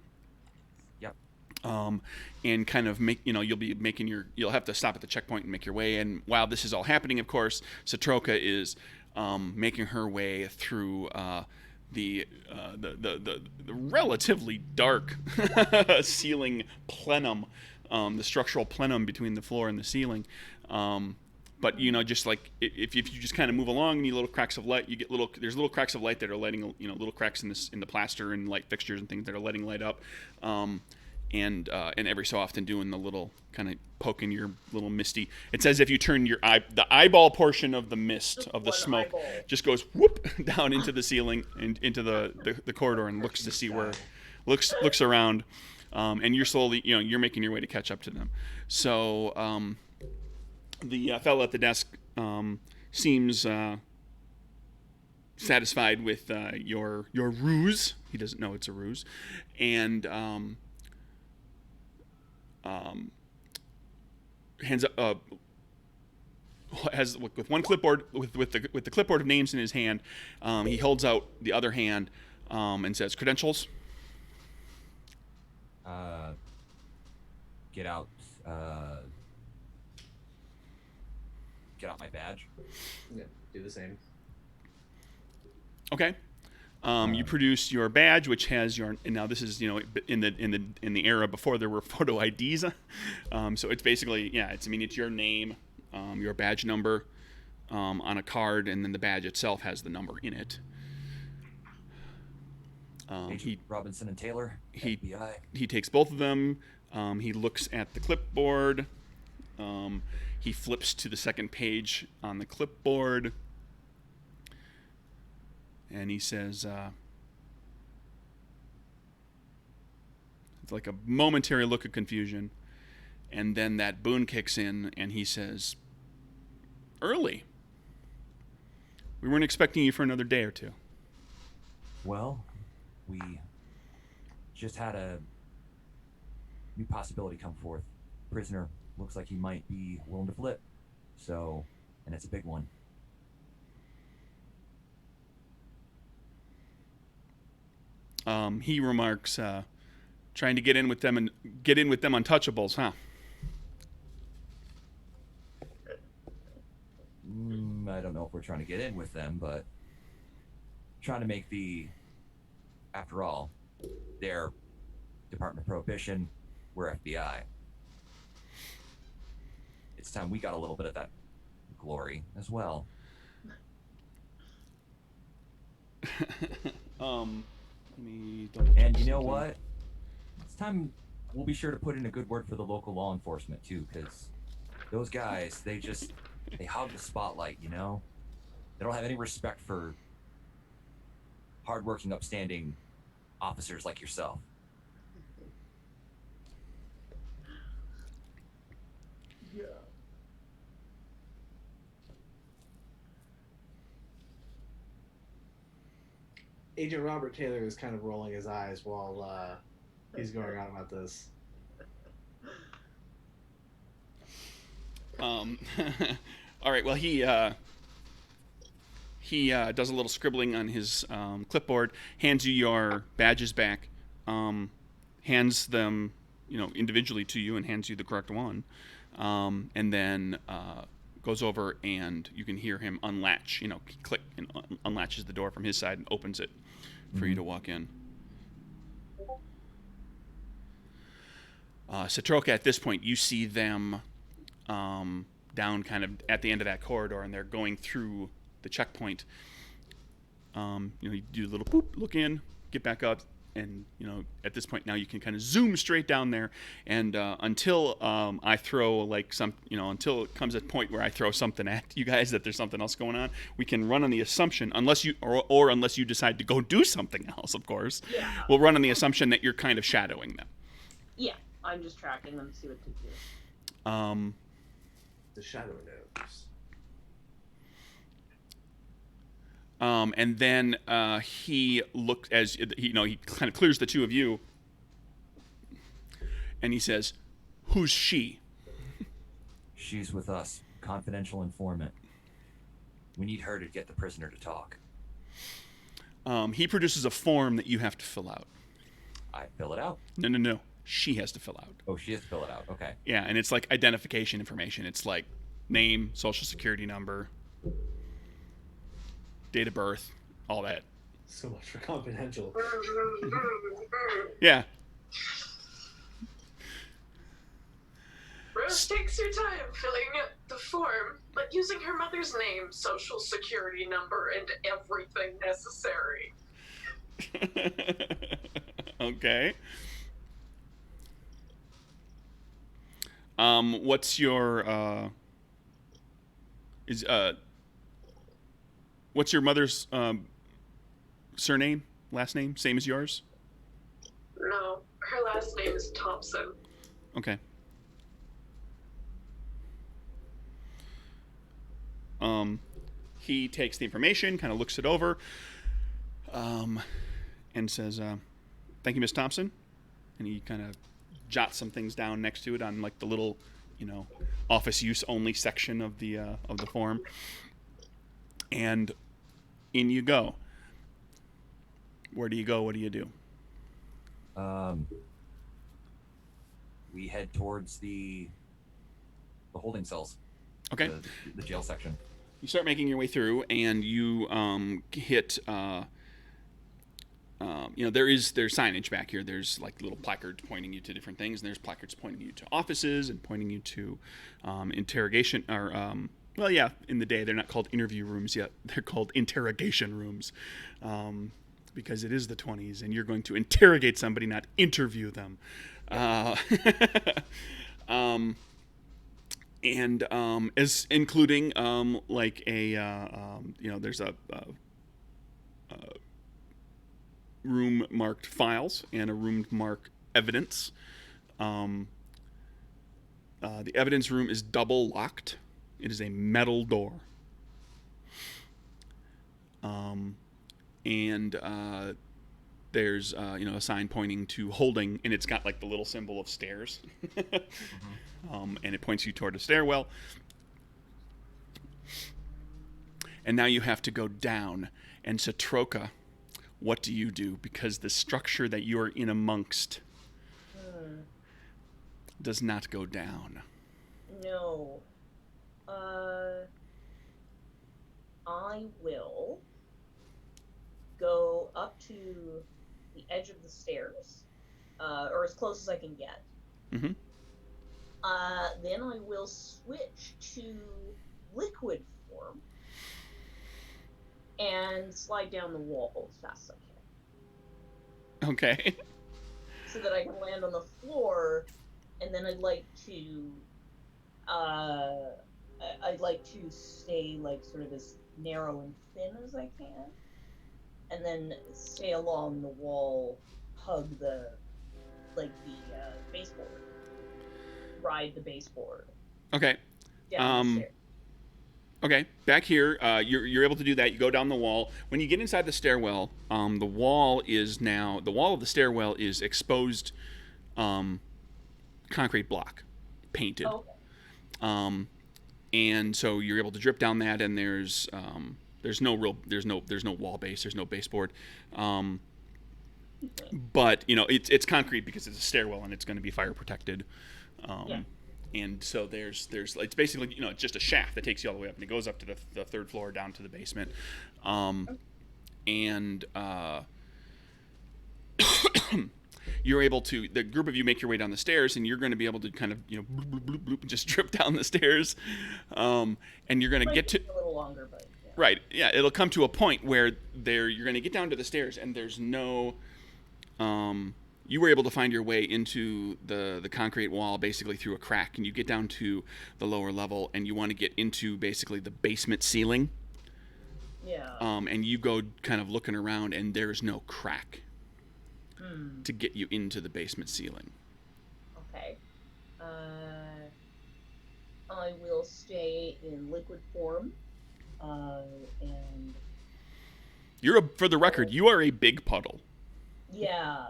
Yep. And kind of you'll have to stop at the checkpoint and make your way. And while this is all happening, of course, Satroka is making her way through the relatively dark ceiling plenum, the structural plenum between the floor and the ceiling. But just like if you just kind of move along and you little cracks of light, you get there's little cracks of light that are letting little cracks in the plaster and light fixtures and things that are letting light up. And every so often doing the little kind of poking your little misty. It's as if you turn the eyeball portion of the mist of the smoke eyeball. just goes whoop down into the ceiling and into the corridor and looks to see where looks around, and you're slowly you're making your way to catch up to them. So the fellow at the desk seems satisfied with your ruse. He doesn't know it's a ruse, and hands up, has with one clipboard with the clipboard of names in his hand. He holds out the other hand and says, "Credentials." Get out my badge. Yeah, do the same. Okay. You produce your badge, which has and now this is in the era before there were photo IDs. So it's basically it's your name, your badge number on a card, and then the badge itself has the number in it. Robinson and Taylor, FBI. He takes both of them. He looks at the clipboard, He flips to the second page on the clipboard, and he says, it's like a momentary look of confusion, and then that Boone kicks in, and he says, "Early. We weren't expecting you for another day or two." Well, we just had a new possibility come forth. Prisoner looks like he might be willing to flip. So, and it's a big one. He remarks, trying to get in with them untouchables, huh? I don't know if we're trying to get in with them, but trying to make after all, they're Department of Prohibition, we're FBI. It's time we got a little bit of that glory as well. Let me double check And you know something. what? It's time we'll be sure to put in a good word for the local law enforcement too, because those guys, they hog the spotlight, you know? They don't have any respect for hardworking, upstanding officers like yourself. Yeah. Agent Robert Taylor is kind of rolling his eyes while he's going on about this. All right. Well, he does a little scribbling on his clipboard, hands you your badges back, hands them, individually to you, and hands you the correct one, and then goes over and you can hear him unlatch. Click and unlatches the door from his side and opens it for you to walk in. Satroka, at this point, you see them down kind of at the end of that corridor, and they're going through the checkpoint. You do a little poop, look in, get back up, and at this point now you can kind of zoom straight down there. And until I throw until it comes at a point where I throw something at you guys that there's something else going on, we can run on the assumption, unless you decide to go do something else, of course. Yeah. We'll run on the assumption that you're kind of shadowing them. Yeah, I'm just tracking them to see what to do. The shadow knows. And then he looks he kind of clears the two of you, and he says, "Who's she?" She's with us, confidential informant. We need her to get the prisoner to talk. He produces a form that you have to fill out. I fill it out? No. She has to fill out. Oh, she has to fill it out. Okay. Yeah, and it's like identification information. It's like name, social security number, date of birth, all that. So much for confidential. Yeah. Rose takes her time filling out the form, but using her mother's name, social security number, and everything necessary. Okay. What's your what's your mother's surname, last name, same as yours? No, her last name is Thompson. Okay. He takes the information, kind of looks it over, and says, "Thank you, Miss Thompson." And he kind of jots some things down next to it on like the little, office use only section of the form. And in you go. Where do you go? What do you do? We head towards the holding cells. Okay. The jail section. You start making your way through, and you hit. There's signage back here. There's like little placards pointing you to different things, and there's placards pointing you to offices and pointing you to interrogation or. In the day they're not called interview rooms yet. They're called interrogation rooms, because it is the 20s, and you're going to interrogate somebody, not interview them. and as including like a there's a room marked files and a room marked evidence. The evidence room is double locked. It is a metal door. And there's a sign pointing to holding, and it's got like the little symbol of stairs. And it points you toward a stairwell. And now you have to go down. And Satroka, what do you do? Because the structure that you are in amongst does not go down. No. I will go up to the edge of the stairs, or as close as I can get. Mm-hmm. Then I will switch to liquid form and slide down the wall as fast as I can. Okay. So that I can land on the floor, and then I'd like to stay like sort of as narrow and thin as I can, and then stay along the wall, hug the baseboard, ride the baseboard. Okay. Down the stairs. Okay, back here, you're able to do that. You go down the wall. When you get inside the stairwell, the wall of the stairwell is exposed concrete block, painted. Okay. And so you're able to drip down that, and there's no wall base, there's no baseboard. But it's concrete because it's a stairwell and it's going to be fire protected. And so there's it's basically it's just a shaft that takes you all the way up, and it goes up to the third floor down to the basement. You're able to, the group of you make your way down the stairs, and you're going to be able to kind of bloop, bloop, bloop, bloop, and just drip down the stairs, and you're going to get to a little longer, but yeah. Right, yeah, it'll come to a point where you're going to get down to the stairs, and there's no you were able to find your way into the concrete wall basically through a crack, and you get down to the lower level, and you want to get into basically the basement ceiling. Yeah. And you go kind of looking around, and there's no crack to get you into the basement ceiling. Okay. I will stay in liquid form, and For the record, you are a big puddle. yeah.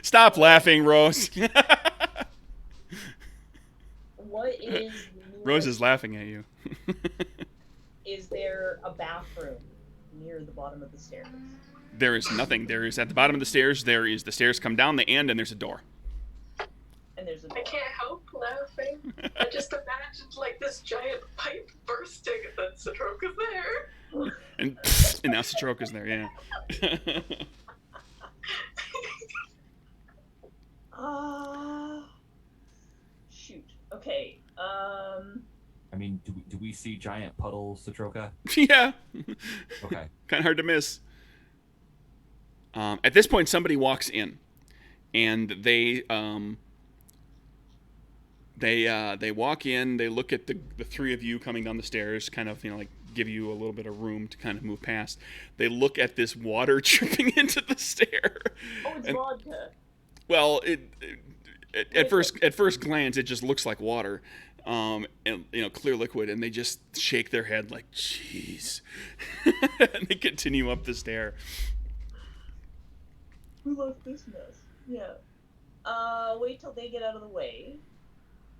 Stop laughing, Rose. What is Rose is laughing at you. Is there a bathroom near the bottom of the stairs? There is nothing. There is at the bottom of the stairs. The stairs come down the end, and there's a door. And there's a door. I can't help laughing. I just imagined like this giant pipe bursting, and then Satroka's there. And now Satroka's there. Yeah. Shoot. Okay. I mean, do we see giant puddles, Satroka? Yeah. Okay. Kind of hard to miss. At this point, somebody walks in, and they walk in. They look at the three of you coming down the stairs, kind of like give you a little bit of room to kind of move past. They look at this water dripping into the stair. Oh, it's vodka. Well, at first glance, it just looks like water, and clear liquid, and they just shake their head like, "Jeez," and they continue up the stair. Who left this mess? Yeah. Wait till they get out of the way,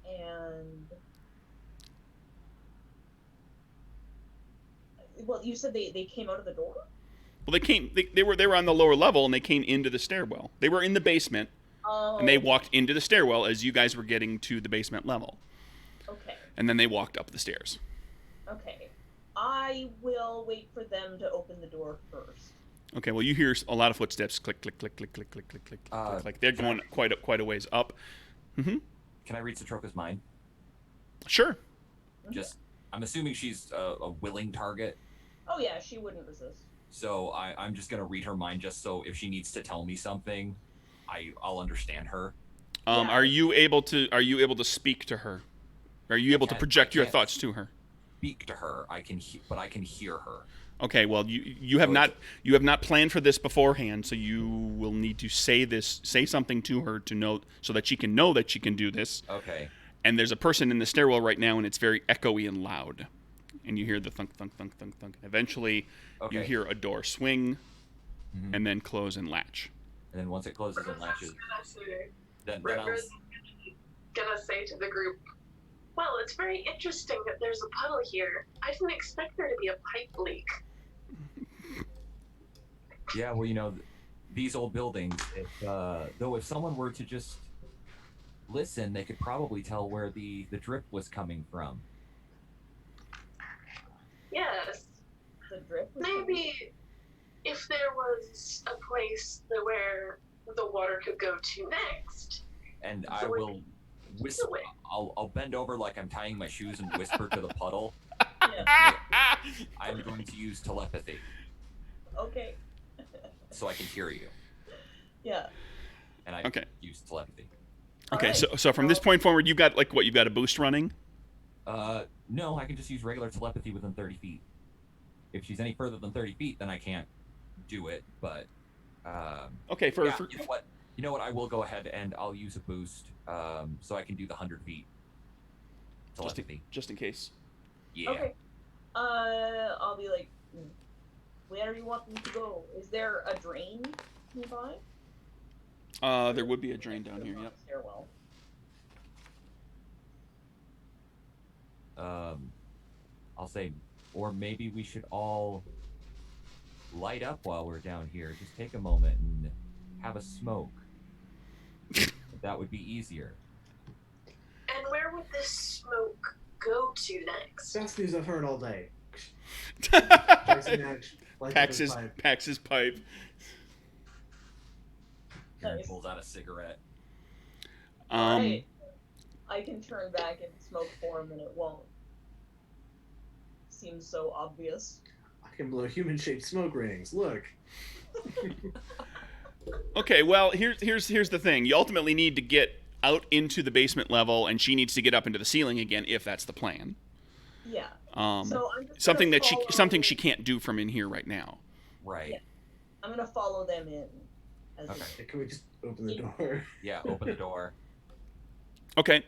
and well, you said they came out of the door. Well, they were on the lower level, and they came into the stairwell. They were in the basement. Oh. And they walked into the stairwell as you guys were getting to the basement level. Okay. And then they walked up the stairs. Okay. I will wait for them to open the door first. Okay, well, you hear a lot of footsteps. Click, click, click, click, click, click, click, click, click. They're going quite a ways up. Mm-hmm. Can I read Satroka's mind? Sure. Just, I'm assuming she's a willing target. Oh, yeah, she wouldn't resist. So I'm just going to read her mind just so if she needs to tell me something, I'll understand her. Yeah. Are you able to speak to her? Are you able to project your thoughts to her? Speak to her. But I can hear her. Okay, well, you have not planned for this beforehand, so you will need to say something to her to know, so that she can know that she can do this. Okay. And there's a person in the stairwell right now, and it's very echoey and loud, and you hear the thunk, thunk, thunk, thunk, thunk. Eventually, you hear a door swing, and then close and latch. And then once it closes and latches, then I'll... gonna say to the group, well, it's very interesting that there's a puddle here. I didn't expect there to be a pipe leak. Yeah, well, these old buildings, if someone were to just listen, they could probably tell where the drip was coming from. Yes. The drip was Maybe if there was a place where the water could go to next. And I will whisper. I'll bend over like I'm tying my shoes and whisper to the puddle. Yeah. I'm going to use telepathy. Okay. So I can hear you. Yeah. And I use telepathy. Okay, Right. so from this point forward, you've got you've got a boost running? No, I can just use regular telepathy within 30 feet. If she's any further than 30 feet, then I can't do it, but... okay, You know what? I will go ahead and I'll use a boost, so I can do the 100 feet telepathy. Just in case. Yeah. Okay. I'll be like, where do you want them to go? Is there a drain nearby? There would be a drain down here, yep. Stairwell. I'll say, or maybe we should all light up while we're down here. Just take a moment and have a smoke. That would be easier. And where would this smoke go to next? Best news I've heard all day. Packs his pipe. Aaron Nice. pulls out a cigarette. Alright. I can turn back in smoke form and it won't seem so obvious. I can blow human-shaped smoke rings. Look. Okay, well, here's the thing. You ultimately need to get out into the basement level, and she needs to get up into the ceiling again, if that's the plan. Yeah. So I'm just something gonna that follow... something she can't do from in here right now. Right. Yeah. I'm gonna follow them in. Okay. Can we just open the door? Yeah, open the door. Okay.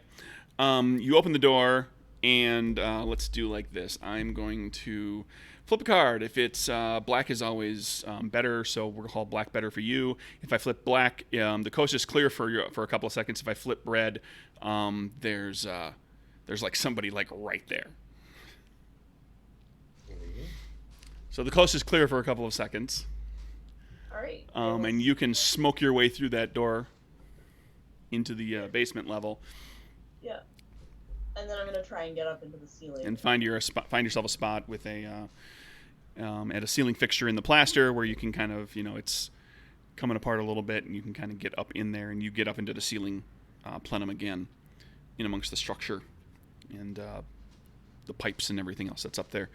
You open the door, and let's do like this. I'm going to flip a card. If it's black is always better, so we'll call black better for you. If I flip black, the coast is clear for a couple of seconds. If I flip red, there's like somebody like right there. So the coast is clear for a couple of seconds. All right. And you can smoke your way through that door into the basement level. Yeah. And then I'm gonna try and get up into the ceiling. And find yourself a spot with at a ceiling fixture in the plaster where you can kind of, it's coming apart a little bit, and you can kind of get up in there, and you get up into the ceiling plenum again, in amongst the structure and the pipes and everything else that's up there.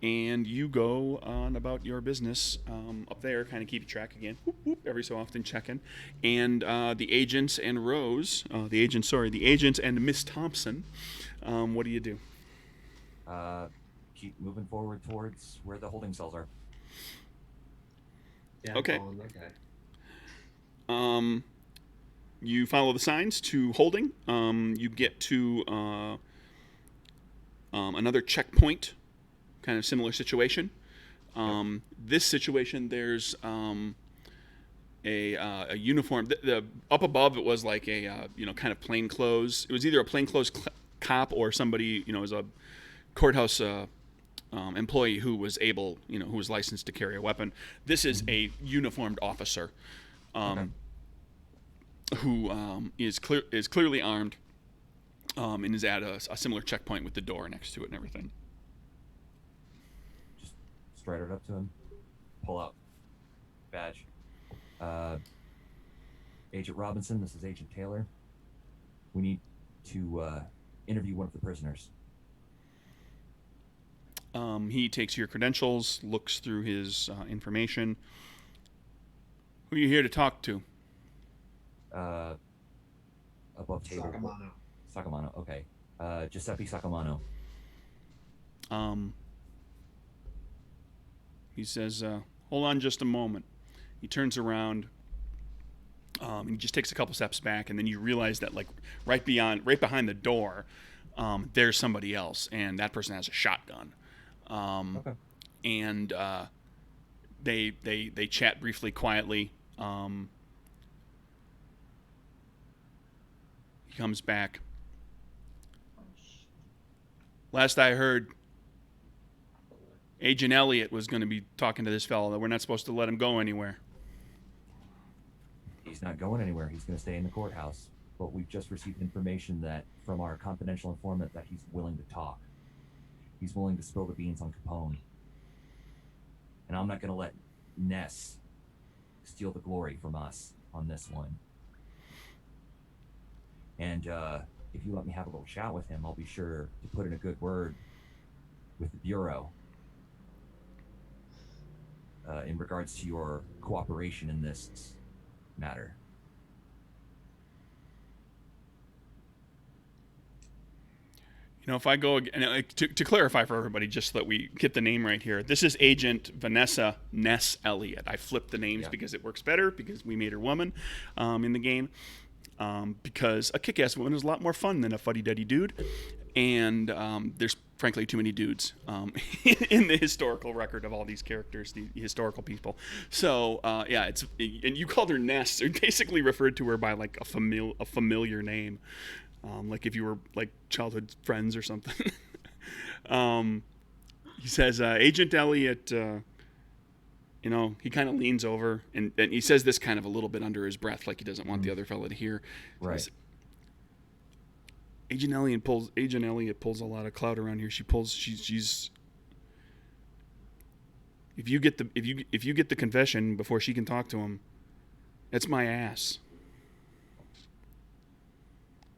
And you go on about your business up there, kind of keep track again, whoop, whoop, every so often checking. And the agents and the agents and Miss Thompson, what do you do? Keep moving forward towards where the holding cells are. Yeah, Okay. I'm following that guy. You follow the signs to holding. You get to another checkpoint, kind of similar situation. This situation, there's a uniform. The up above, it was like a kind of plainclothes. It was either a plainclothes cop or somebody as a courthouse employee who was able, who was licensed to carry a weapon. This is a uniformed officer who is clearly armed and is at a similar checkpoint with the door next to it and everything. Just stride right up to him, pull out badge. Agent Robinson, this is Agent Taylor. We need to interview one of the prisoners. He takes your credentials, looks through his information. Who are you here to talk to? above table. Sakamano. Sakamano. Okay. Giuseppe Sakamano. He says, "Hold on, just a moment." He turns around. And he just takes a couple steps back, and then you realize that, like, right behind the door, there's somebody else, and that person has a shotgun. Okay. And they chat briefly, quietly. He comes back. Last I heard, Agent Elliot was going to be talking to this fellow, that we're not supposed to let him go anywhere. He's not going anywhere. He's going to stay in the courthouse. But we've just received information that from our confidential informant that he's willing to talk. He's willing to spill the beans on Capone. And I'm not going to let Ness steal the glory from us on this one. And if you let me have a little chat with him, I'll be sure to put in a good word with the Bureau in regards to your cooperation in this matter. You know, if I go again, to clarify for everybody, just so that we get the name right here, this is Agent Vanessa Ness Elliott. I flipped the names because it works better, because we made her woman in the game. Because a kick-ass woman is a lot more fun than a fuddy-duddy dude. And there's, frankly, too many dudes in the historical record of all these characters, the historical people. So, and you called her Ness, or basically referred to her by, like, a familiar name. Like if you were, like, childhood friends or something. He says, Agent Elliot... you know, he kind of leans over, and he says this kind of a little bit under his breath, like he doesn't want the other fella to hear. Right. Says, Agent Elliot pulls a lot of clout around here. She's if you get the confession before she can talk to him, that's my ass.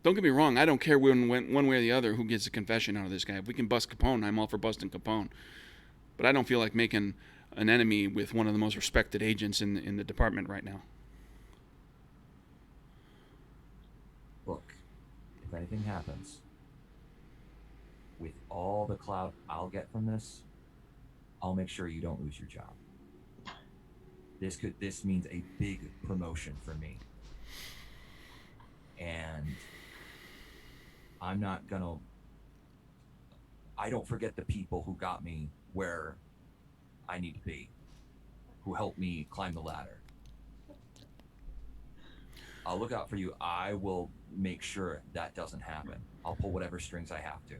Don't get me wrong, I don't care one way or the other who gets a confession out of this guy. If we can bust Capone, I'm all for busting Capone. But I don't feel like making an enemy with one of the most respected agents in the department right now. Look, if anything happens, with all the clout I'll get from this, I'll make sure you don't lose your job. This means a big promotion for me. And I don't forget the people who got me where I need to be, who helped me climb the ladder. I'll look out for you. I will make sure that doesn't happen. I'll pull whatever strings I have to.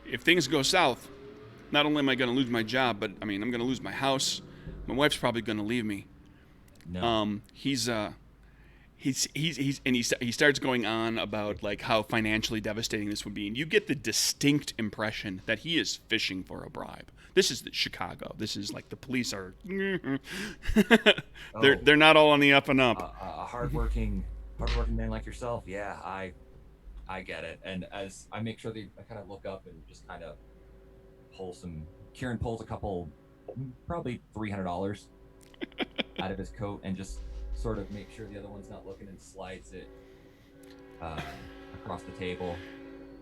If things go south, not only am I going to lose my job, but I mean, I'm going to lose my house. My wife's probably going to leave me. No. He starts going on about, like, how financially devastating this would be, and you get the distinct impression that he is fishing for a bribe. This is Chicago. This is like the police are. They're not all on the up and up. A hardworking man like yourself. Yeah, I get it. And as I make sure I kind of look up and just kind of pull some. Kieran pulls a couple, probably $300 out of his coat and just sort of make sure the other one's not looking and slides it across the table.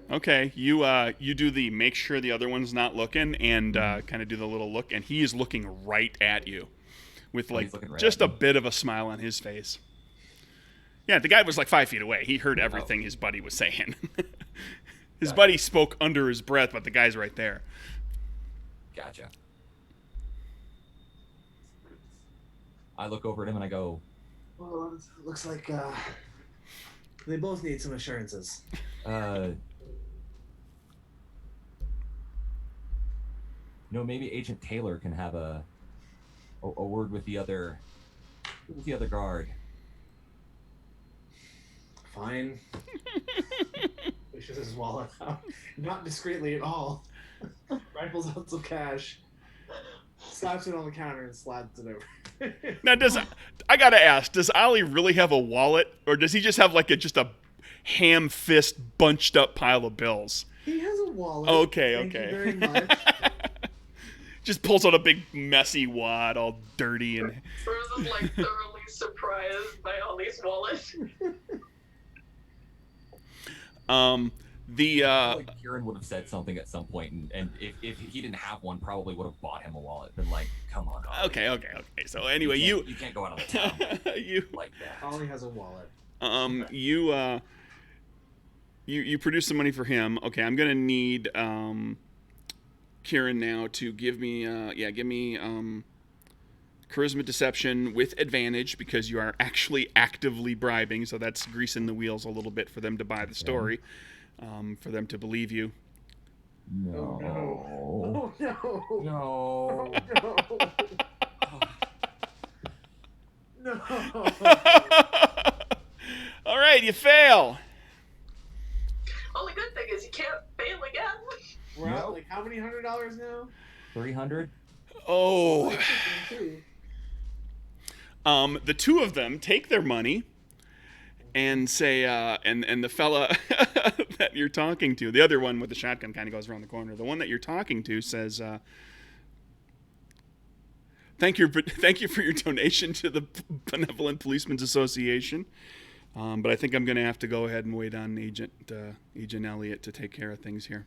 Okay, you do the make sure the other one's not looking and kind of do the little look, and he is looking right at you with, like, just a bit of a smile on his face. Yeah, the guy was like 5 feet away. He heard everything his buddy was saying. His buddy spoke under his breath, but the guy's right there. Gotcha. I look over at him and I go, well, it looks like they both need some assurances. Maybe Agent Taylor can have a word with the other guard. Fine. Pushes his wallet out, not discreetly at all. Rifles out some cash, slaps it on the counter, and slides it over. Now, I gotta ask, does Ollie really have a wallet, or does he just have like just a ham fist bunched up pile of bills? He has a wallet. Okay. Thank you very much. Just pulls out a big messy wad, all dirty and. Rose is like thoroughly surprised my Ollie's wallet. Like Kieran would have said something at some point, and if he didn't have one, probably would have bought him a wallet. Been like, come on, Ollie. Okay. So anyway, you can't go out of the town like that. Ollie has a wallet. You produce some money for him. Okay, I'm gonna need Kieran now to give me charisma deception with advantage because you are actually actively bribing, so that's greasing the wheels a little bit for them to buy the story, for them to believe you. No. Oh no. No. No. All right, you fail. Only good thing is you can't fail again. We're at like how many $100 now? 300. Oh. Two. The two of them take their money and say, and the fella that you're talking to, the other one with the shotgun kind of goes around the corner. The one that you're talking to says, thank you for your donation to the Benevolent Policemen's Association. But I think I'm going to have to go ahead and wait on Agent Elliott to take care of things here.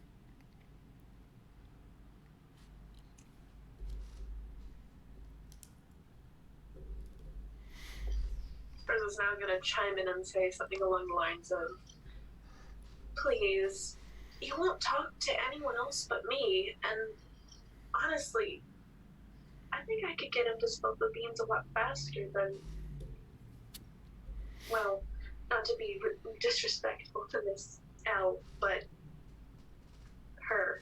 Frizz is now going to chime in and say something along the lines of, please, you won't talk to anyone else but me, and honestly, I think I could get him to spill the beans a lot faster than, well, not to be disrespectful to Miss L, but her.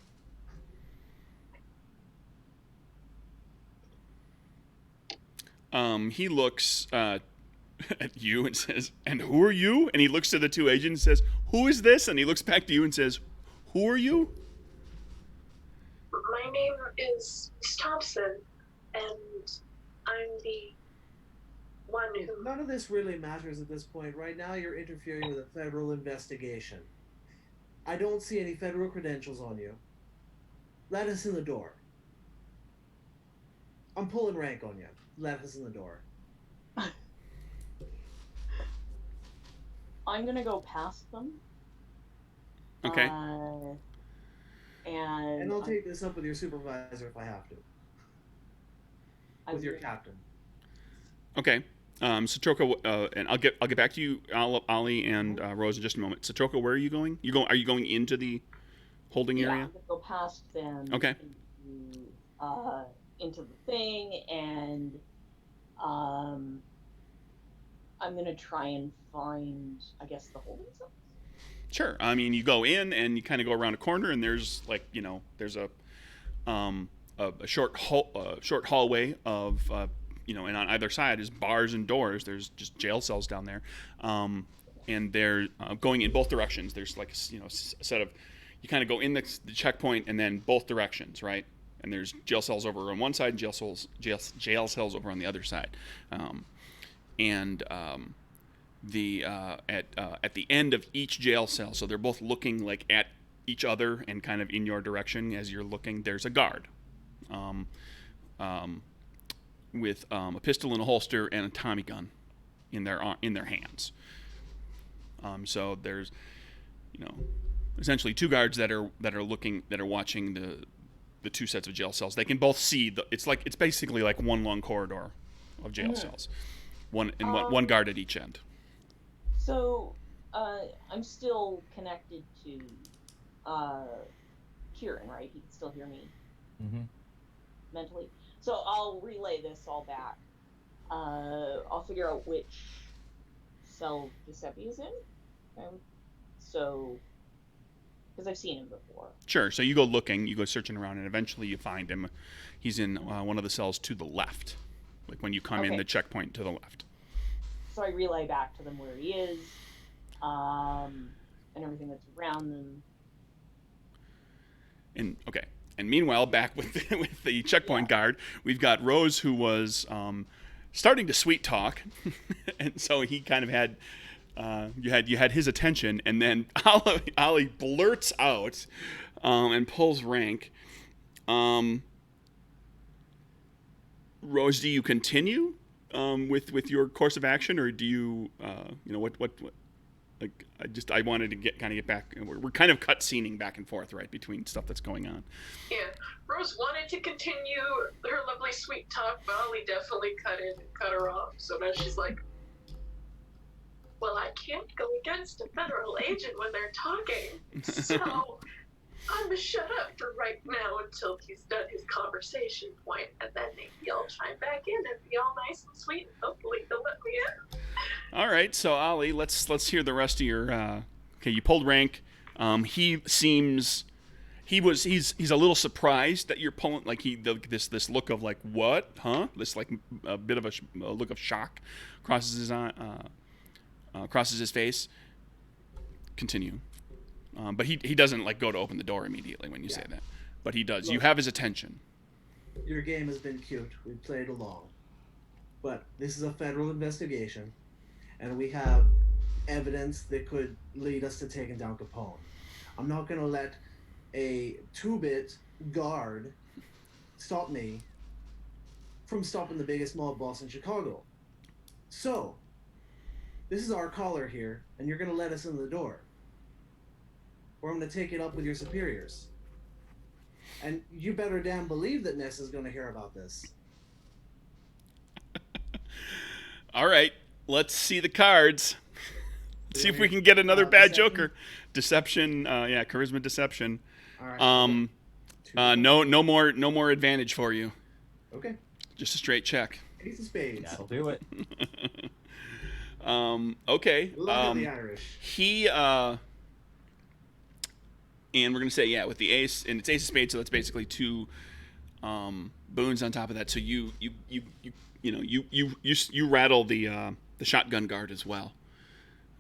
He looks at you and says, and who are you? And he looks to the two agents and says, who is this? And he looks back to you and says, who are you? My name is Thompson, and I'm the one who... None of this really matters at this point. Right now you're interfering with a federal investigation. I don't see any federal credentials on you. Let us in the door. I'm pulling rank on you. Let us in the door. I'm gonna go past them. Okay. And I'll take this up with your supervisor if I have to. With your captain. Okay. Satroka, and I'll get back to you, Ollie and Rose, in just a moment. Satroka, where are you going? Are you going into the holding area? Yeah, I'm gonna go past them. Okay. Into the thing, and I'm gonna try and find, I guess, the holding cells. Sure. I mean, you go in and you kind of go around a corner, and there's there's a short hallway of and on either side is bars and doors. There's just jail cells down there, and they're going in both directions. There's like a set of, you kind of go in the checkpoint and then both directions, right? And there's jail cells over on one side and jail cells over on the other side, at the end of each jail cell, so they're both looking like at each other and kind of in your direction as you're looking. There's a guard, with a pistol in a holster and a Tommy gun in their hands. So there's, essentially two guards that are watching the two sets of jail cells. They can both see it's basically like one long corridor of jail cells, one guard at each end. So, I'm still connected to Kieran, right? He can still hear me mentally. So I'll relay this all back. I'll figure out which cell Giuseppe is in. So, because I've seen him before. Sure. So you go searching around, and eventually you find him. He's in one of the cells to the left, like when you come in the checkpoint to the left. So I relay back to them where he is, and everything that's around them. And meanwhile, back with the checkpoint guard, we've got Rose, who was starting to sweet talk, and so he kind of had you had his attention, and then Ollie blurts out and pulls rank. Rose, do you continue with your course of action, or do you what like I wanted to get back. We're kind of cutscening back and forth, right, between stuff that's going on. Yeah, Rose wanted to continue her lovely sweet talk, but Ollie definitely cut her off. So now she's like, "Well, I can't go against a federal agent when they're talking, so I'm gonna shut up for right now until he's done his conversation point, and then maybe I'll chime back in and be all nice and sweet, and hopefully he'll let me in." All right, so Ollie, let's hear the rest of your. Okay, you pulled rank. He's a little surprised that you're pulling. Like this look of like what, huh? This like a bit of a look of shock crosses his crosses his face. Continue. But he doesn't like go to open the door immediately when you say that. But he does. Look, you have his attention. Your game has been cute. We played along. But this is a federal investigation, and we have evidence that could lead us to taking down Capone. I'm not going to let a 2-bit guard stop me from stopping the biggest mob boss in Chicago. So, this is our caller here, and you're going to let us in the door. Or I'm going to take it up with your superiors. And you better damn believe that Ness is going to hear about this. All right, let's see the cards. Let's see if we can get another bad deception? joker. Deception, charisma deception. All right. No more advantage for you. Okay. Just a straight check. Ace of spades. That'll do it. Okay. Look at the Irish. He and we're gonna say with the ace, and it's ace of spades, so that's basically 2 boons on top of that. So you rattle the shotgun guard as well,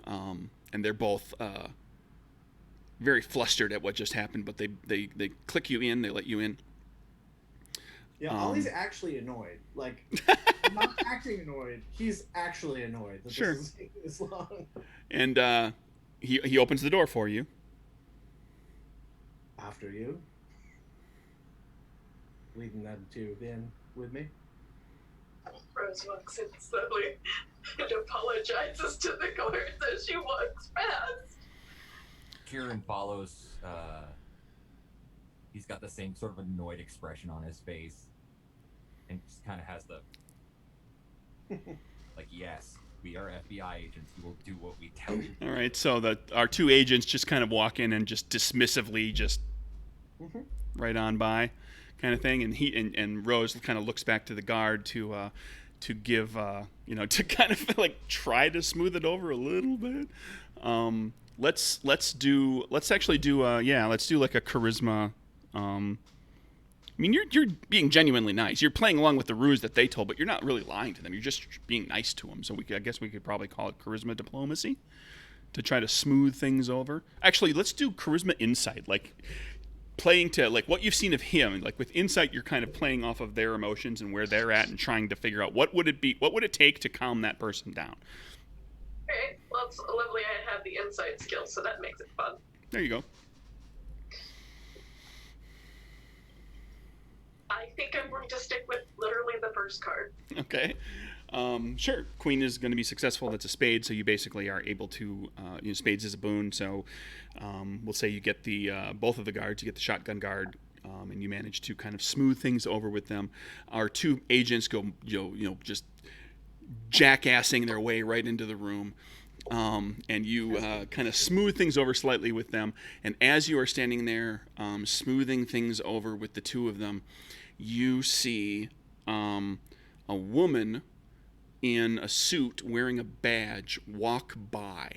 and they're both very flustered at what just happened, but they click you in, they let you in. Yeah, Ollie's actually annoyed. Like, not acting annoyed. He's actually annoyed that Sure. this is taking this long. And he opens the door for you. After you. Leading them to in with me. Rose walks in slowly and apologizes to the guard as she walks past. Kieran follows. He's got the same sort of annoyed expression on his face, and just kind of has the like, yes, we are FBI agents. We will do what we tell you. All right, so our 2 agents just kind of walk in and just dismissively just right on by, kind of thing, and and Rose kind of looks back to the guard to give to kind of like try to smooth it over a little bit. Let's do like a charisma. I mean, you're being genuinely nice. You're playing along with the ruse that they told, but you're not really lying to them. You're just being nice to them. So I guess we could probably call it charisma diplomacy to try to smooth things over. Actually, let's do charisma insight, like playing to like what you've seen of him. Like with insight, you're kind of playing off of their emotions and where they're at and trying to figure out what would it take to calm that person down. Okay, well, it's lovely I have the insight skill, so that makes it fun. There you go. I think I'm going to stick with literally the first card. Okay. Sure. Queen is going to be successful. That's a spade, so you basically are able to. Spades is a boon, so we'll say you get the both of the guards. You get the shotgun guard, and you manage to kind of smooth things over with them. Our 2 agents go, just jackassing their way right into the room, and you kind of smooth things over slightly with them. And as you are standing there, smoothing things over with the 2 of them, you see a woman in a suit wearing a badge walk by.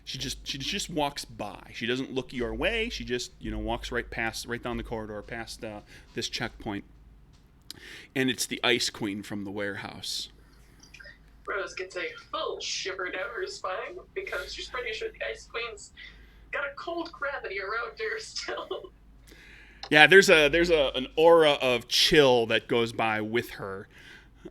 She just walks by. She doesn't look your way. She just walks right down the corridor past this checkpoint. And it's the Ice Queen from the warehouse. Rose gets a full shiver down her spine because she's pretty sure the Ice Queen's got a cold gravity around her still. Yeah, there's an aura of chill that goes by with her.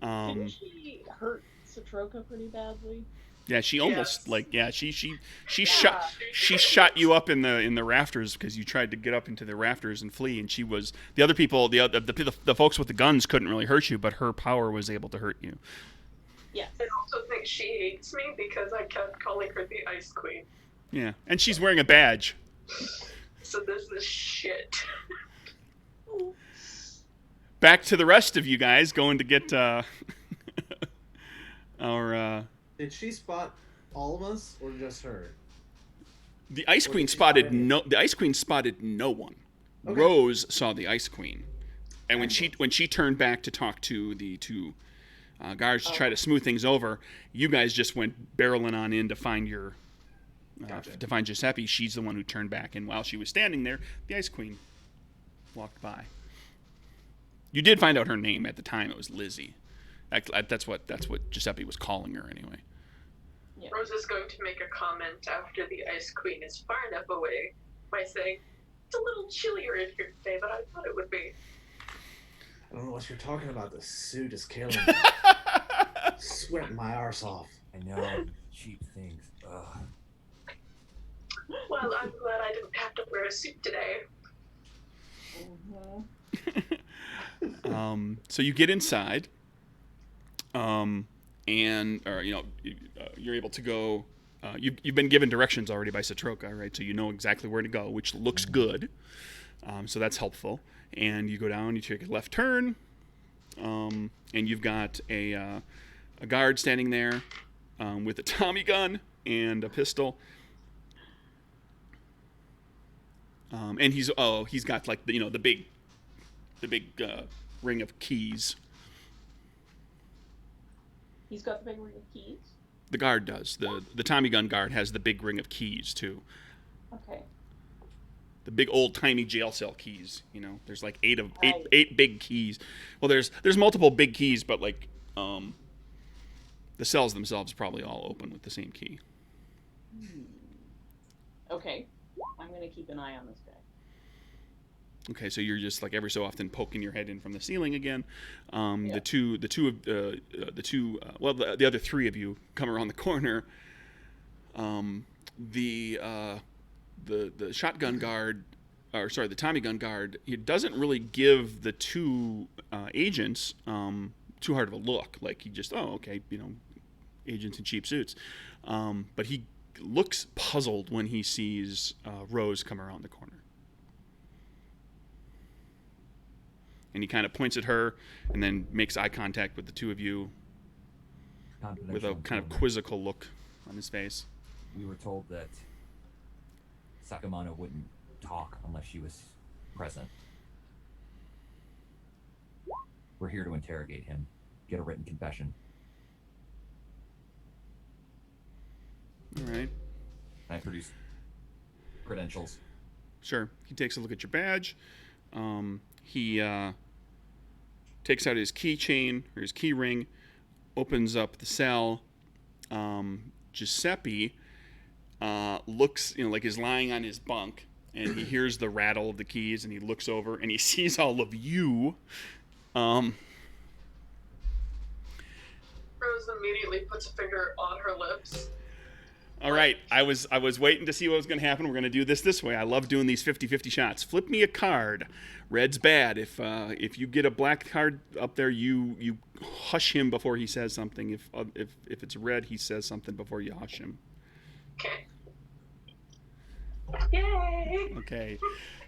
Didn't she hurt Satroka pretty badly? Yeah, she almost she Yeah. shot you up in the rafters because you tried to get up into the rafters and flee, and she was the other people the folks with the guns couldn't really hurt you, but her power was able to hurt you. Yes. I also think she hates me because I kept calling her the Ice Queen. Yeah, and she's wearing a badge. So this is shit. Back to the rest of you guys going to get our Did she spot all of us or just her? the Ice Or Queen did she spotted spot any? the Ice Queen spotted no one. Okay. Rose saw the Ice Queen, and when Excellent. she turned back to talk to the two guards to try to smooth things over, you guys just went barreling on in to find your Gotcha. to find Giuseppe. She's the one who turned back, and while she was standing there, the Ice Queen walked by. You did find out her name at the time. It was Lizzie. That's what Giuseppe was calling her anyway. Yeah. Rose is going to make a comment after the Ice Queen is far enough away by saying, "It's a little chillier in here today than I thought it would be." I don't know what you're talking about. The suit is killing me. Sweating my arse off. I know, cheap things. Ugh. Well, I'm glad I didn't have to wear a suit today. Mm-hmm. So you get inside, and you're able to go. You've been given directions already by Satroka, right? So you know exactly where to go, which looks good. So that's helpful. And you go down, you take a left turn, and you've got a guard standing there with a Tommy gun and a pistol. And he's got like the big ring of keys. He's got the big ring of keys. The guard does. The Tommy gun guard has the big ring of keys too. Okay. The big old timey jail cell keys. There's like eight Right. big keys. Well, there's multiple big keys, but like the cells themselves probably all open with the same key. Okay. I'm gonna keep an eye on this guy. Okay, so you're just like every so often poking your head in from the ceiling again. Yeah. The other three of you come around the corner. The shotgun guard, the Tommy gun guard, he doesn't really give the two agents too hard of a look. Like he just, agents in cheap suits. But he looks puzzled when he sees Rose come around the corner. And he kind of points at her and then makes eye contact with the two of you with a kind of quizzical look on his face. We were told that Sakamano wouldn't talk unless she was present. We're here to interrogate him, get a written confession. All right. Can I produce credentials? Sure. He takes a look at your badge. He takes out his keychain or his key ring, opens up the cell. Giuseppe looks, like he's lying on his bunk, and he hears the rattle of the keys, and he looks over, and he sees all of you. Rose immediately puts a finger on her lips. All right, I was waiting to see what was going to happen. We're going to do this way. I love doing these 50-50 shots. Flip me a card. Red's bad. If you get a black card up there, you hush him before he says something. If it's red, he says something before you hush him. Okay. Yay! Okay.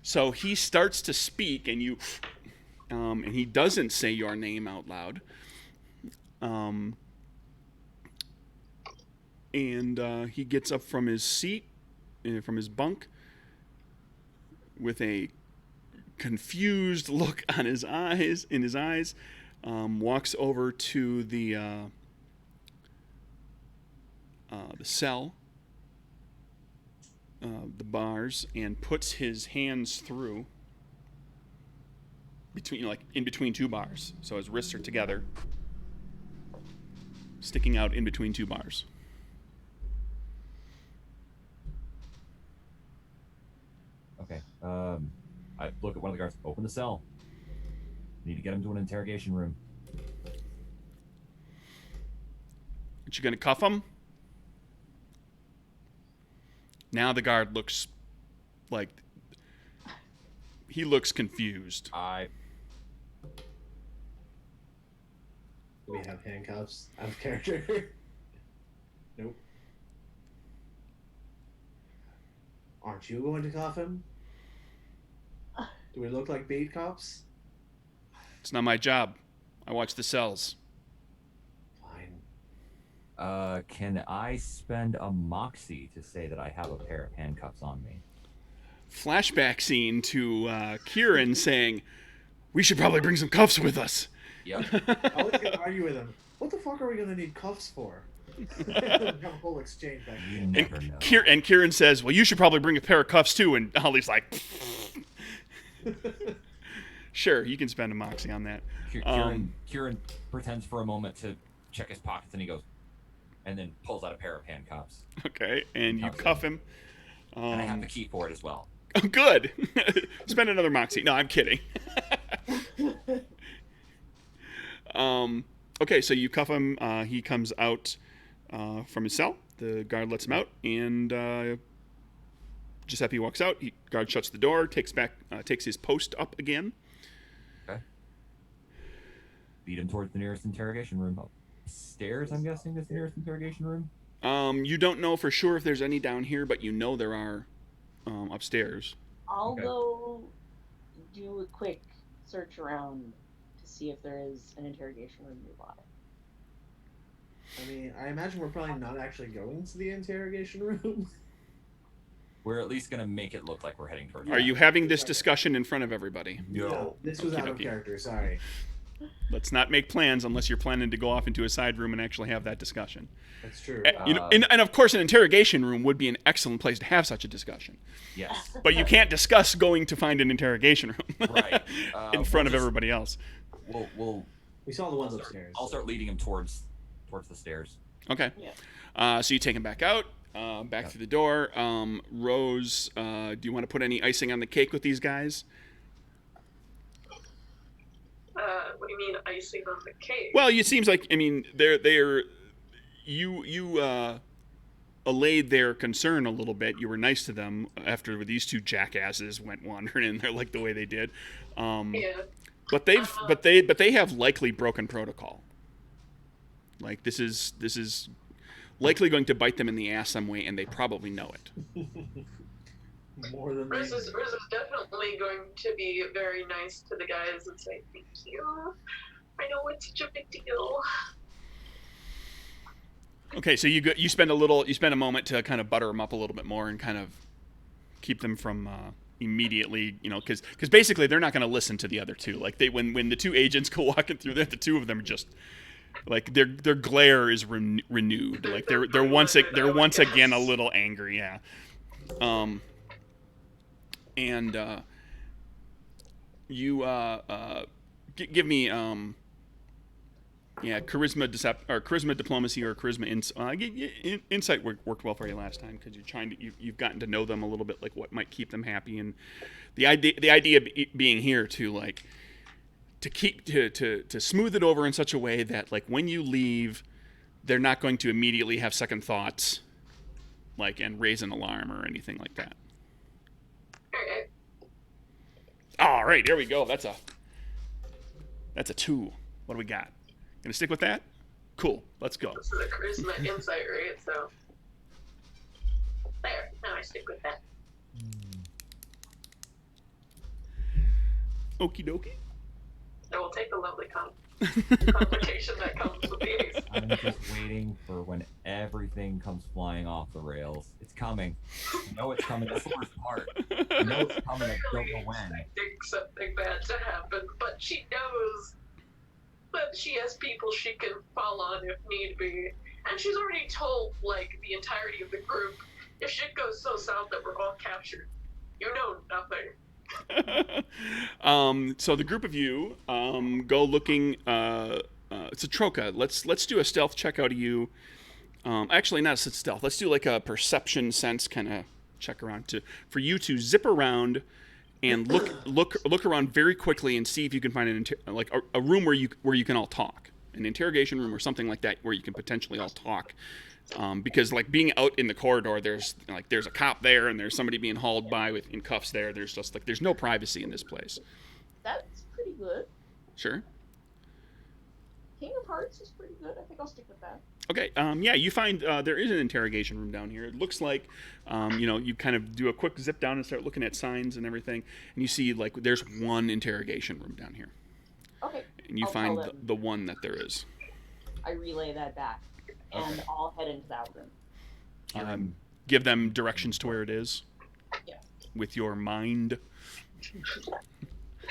So he starts to speak, and and he doesn't say your name out loud. And he gets up from his seat, from his bunk, with a confused look on his eyes, walks over to the cell, the bars, and puts his hands through in between two bars. So his wrists are together, sticking out in between two bars. Okay. I look at one of the guards. Open the cell. Need to get him to an interrogation room. Aren't you gonna cuff him? Now the guard looks like he looks confused. Do we have handcuffs out of character? Nope. Aren't you going to cuff him? Do we look like beat cops? It's not my job. I watch the cells. Fine. Can I spend a moxie to say that I have a pair of handcuffs on me? Flashback scene to Kieran saying, "We should probably bring some cuffs with us." Yep. I was gonna argue with him. What the fuck are we gonna need cuffs for? Have a whole exchange back You there. never know. And Kieran says, "Well, you should probably bring a pair of cuffs too." And Holly's like, "Sure, you can spend a moxie on that." Kieran pretends for a moment to check his pockets, and he goes, and then pulls out a pair of handcuffs. Okay, and you cuff him. And I have the key for it as well. Oh, good. Spend another moxie. No, I'm kidding. Okay, so you cuff him. He comes out from his cell. The guard lets him out, and Giuseppe walks out. Guard shuts the door, takes his post up again. Okay. Lead him towards the nearest interrogation room. Upstairs, I'm guessing, is the nearest interrogation room? You don't know for sure if there's any down here, but you know there are upstairs. I'll Okay. go do a quick search around to see if there is an interrogation room nearby. I mean, I imagine we're probably not actually going to the interrogation room. We're at least going to make it look like we're heading towards Are you having this discussion in front of everybody? No. This was out of Okey-dokey. character. Sorry. Let's not make plans unless you're planning to go off into a side room and actually have that discussion. That's true. And of course, an interrogation room would be an excellent place to have such a discussion. Yes. But you can't discuss going to find an interrogation room Right. in front of everybody else. We'll We saw the ones upstairs. I'll start leading him towards the stairs. Okay. Yeah. So you take him back out, back through the door. Rose, do you want to put any icing on the cake with these guys? What do you mean icing on the cake? Well, it seems like, I mean, you allayed their concern a little bit. You were nice to them after these two jackasses went wandering in there like the way they did. Yeah. But they have likely broken protocol. Like this is likely going to bite them in the ass some way, and they probably know it. More than Riz is definitely going to be very nice to the guys and say thank you. I know it's such a big deal. Okay, so you spend a moment to kind of butter them up a little bit more and kind of keep them from immediately, because basically they're not going to listen to the other two. Like when the two agents go walking through there, the two of them are just like their glare is renewed. Like they're once again a little angry. Yeah. And you give me charisma diplomacy or charisma insight worked well for you last time because you've gotten to know them a little bit, like what might keep them happy, and the idea being here to smooth it over in such a way that like when you leave, they're not going to immediately have second thoughts, like and raise an alarm or anything like that. Okay. All right, here we go. That's a 2. What do we got? Gonna stick with that? Cool. Let's go. This is a charisma insight, right? So there. Now I stick with that. Okie dokie. I will take the lovely complication that comes with these. I'm just waiting for when everything comes flying off the rails. It's coming. I know it's coming. That's the worst part. I know it's coming. I don't know when. Expecting something bad to happen, but she knows that she has people she can fall on if need be. And she's already told, like, the entirety of the group, if shit goes so south that we're all captured, you know nothing. So the group of you go looking. It's a Troca. Let's do a stealth check out of you. Actually, not a stealth. Let's do like a perception sense kind of check around for you to zip around and look around very quickly and see if you can find a room where you can all talk. an interrogation room or something like that where you can potentially all talk. Because like being out in the corridor, there's a cop there and there's somebody being hauled by in cuffs there. There's just like there's no privacy in this place. That's pretty good. Sure. King of Hearts is pretty good. I think I'll stick with that. Okay. Yeah, you find there is an interrogation room down here. It looks like, you kind of do a quick zip down and start looking at signs and everything, and you see like there's one interrogation room down here. Okay. And you I'll find tell them. the one that there is. I relay that back, and I'll head into that room. Give them directions to where it is. Yeah. With your mind.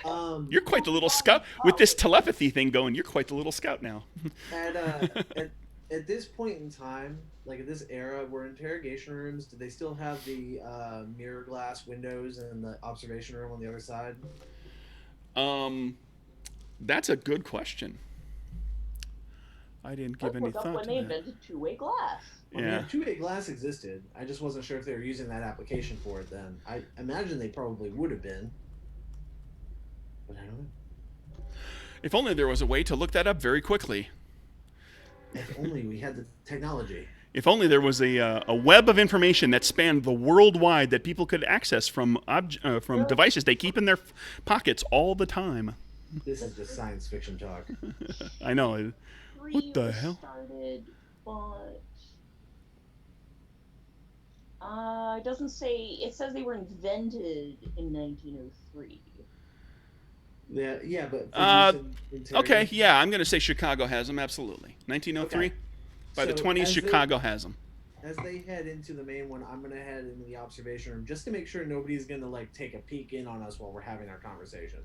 Um, You're quite the little scout with this telepathy thing going. You're quite the little scout now. at this point in time, like at this era, were interrogation rooms, did they still have the mirror glass windows and the observation room on the other side? That's a good question. I didn't give any That's thought when to they that. invented two-way glass. I Yeah. mean, two-way glass existed. I just wasn't sure if they were using that application for it then. I imagine they probably would have been. But I don't know. If only there was a way to look that up very quickly. If only we had the technology. If only there was a web of information that spanned the worldwide that people could access from devices they keep in their pockets all the time. This is just science fiction talk. I know. What the was hell? Started, but it doesn't say. It says they were invented in 1903. Yeah, but Okay, yeah, I'm going to say Chicago has them, absolutely. 1903? Okay. By the So 20s, as Chicago has them. As they head into the main one, I'm gonna head into the observation room just to make sure nobody's gonna like take a peek in on us while we're having our conversation.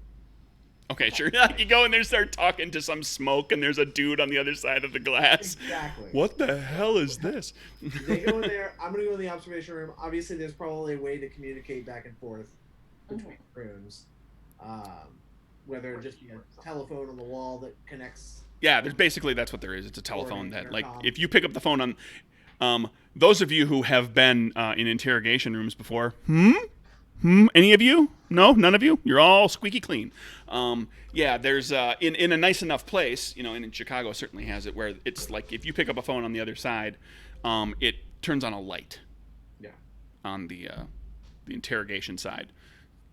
Okay, sure. You go in there and start talking to some smoke, and there's a dude on the other side of the glass. Exactly. What the hell is this? They go in there. I'm gonna go in the observation room. Obviously, there's probably a way to communicate back and forth between rooms, whether it just be a telephone on the wall that connects. Yeah, there's basically that's what there is. It's a telephone that, like, intercom. if you pick up the phone on, those of you who have been in interrogation rooms before, any of you? No, none of you. You're all squeaky clean. Yeah, there's in a nice enough place, and in Chicago certainly has it, where it's like if you pick up a phone on the other side, it turns on a light. Yeah. On the interrogation side,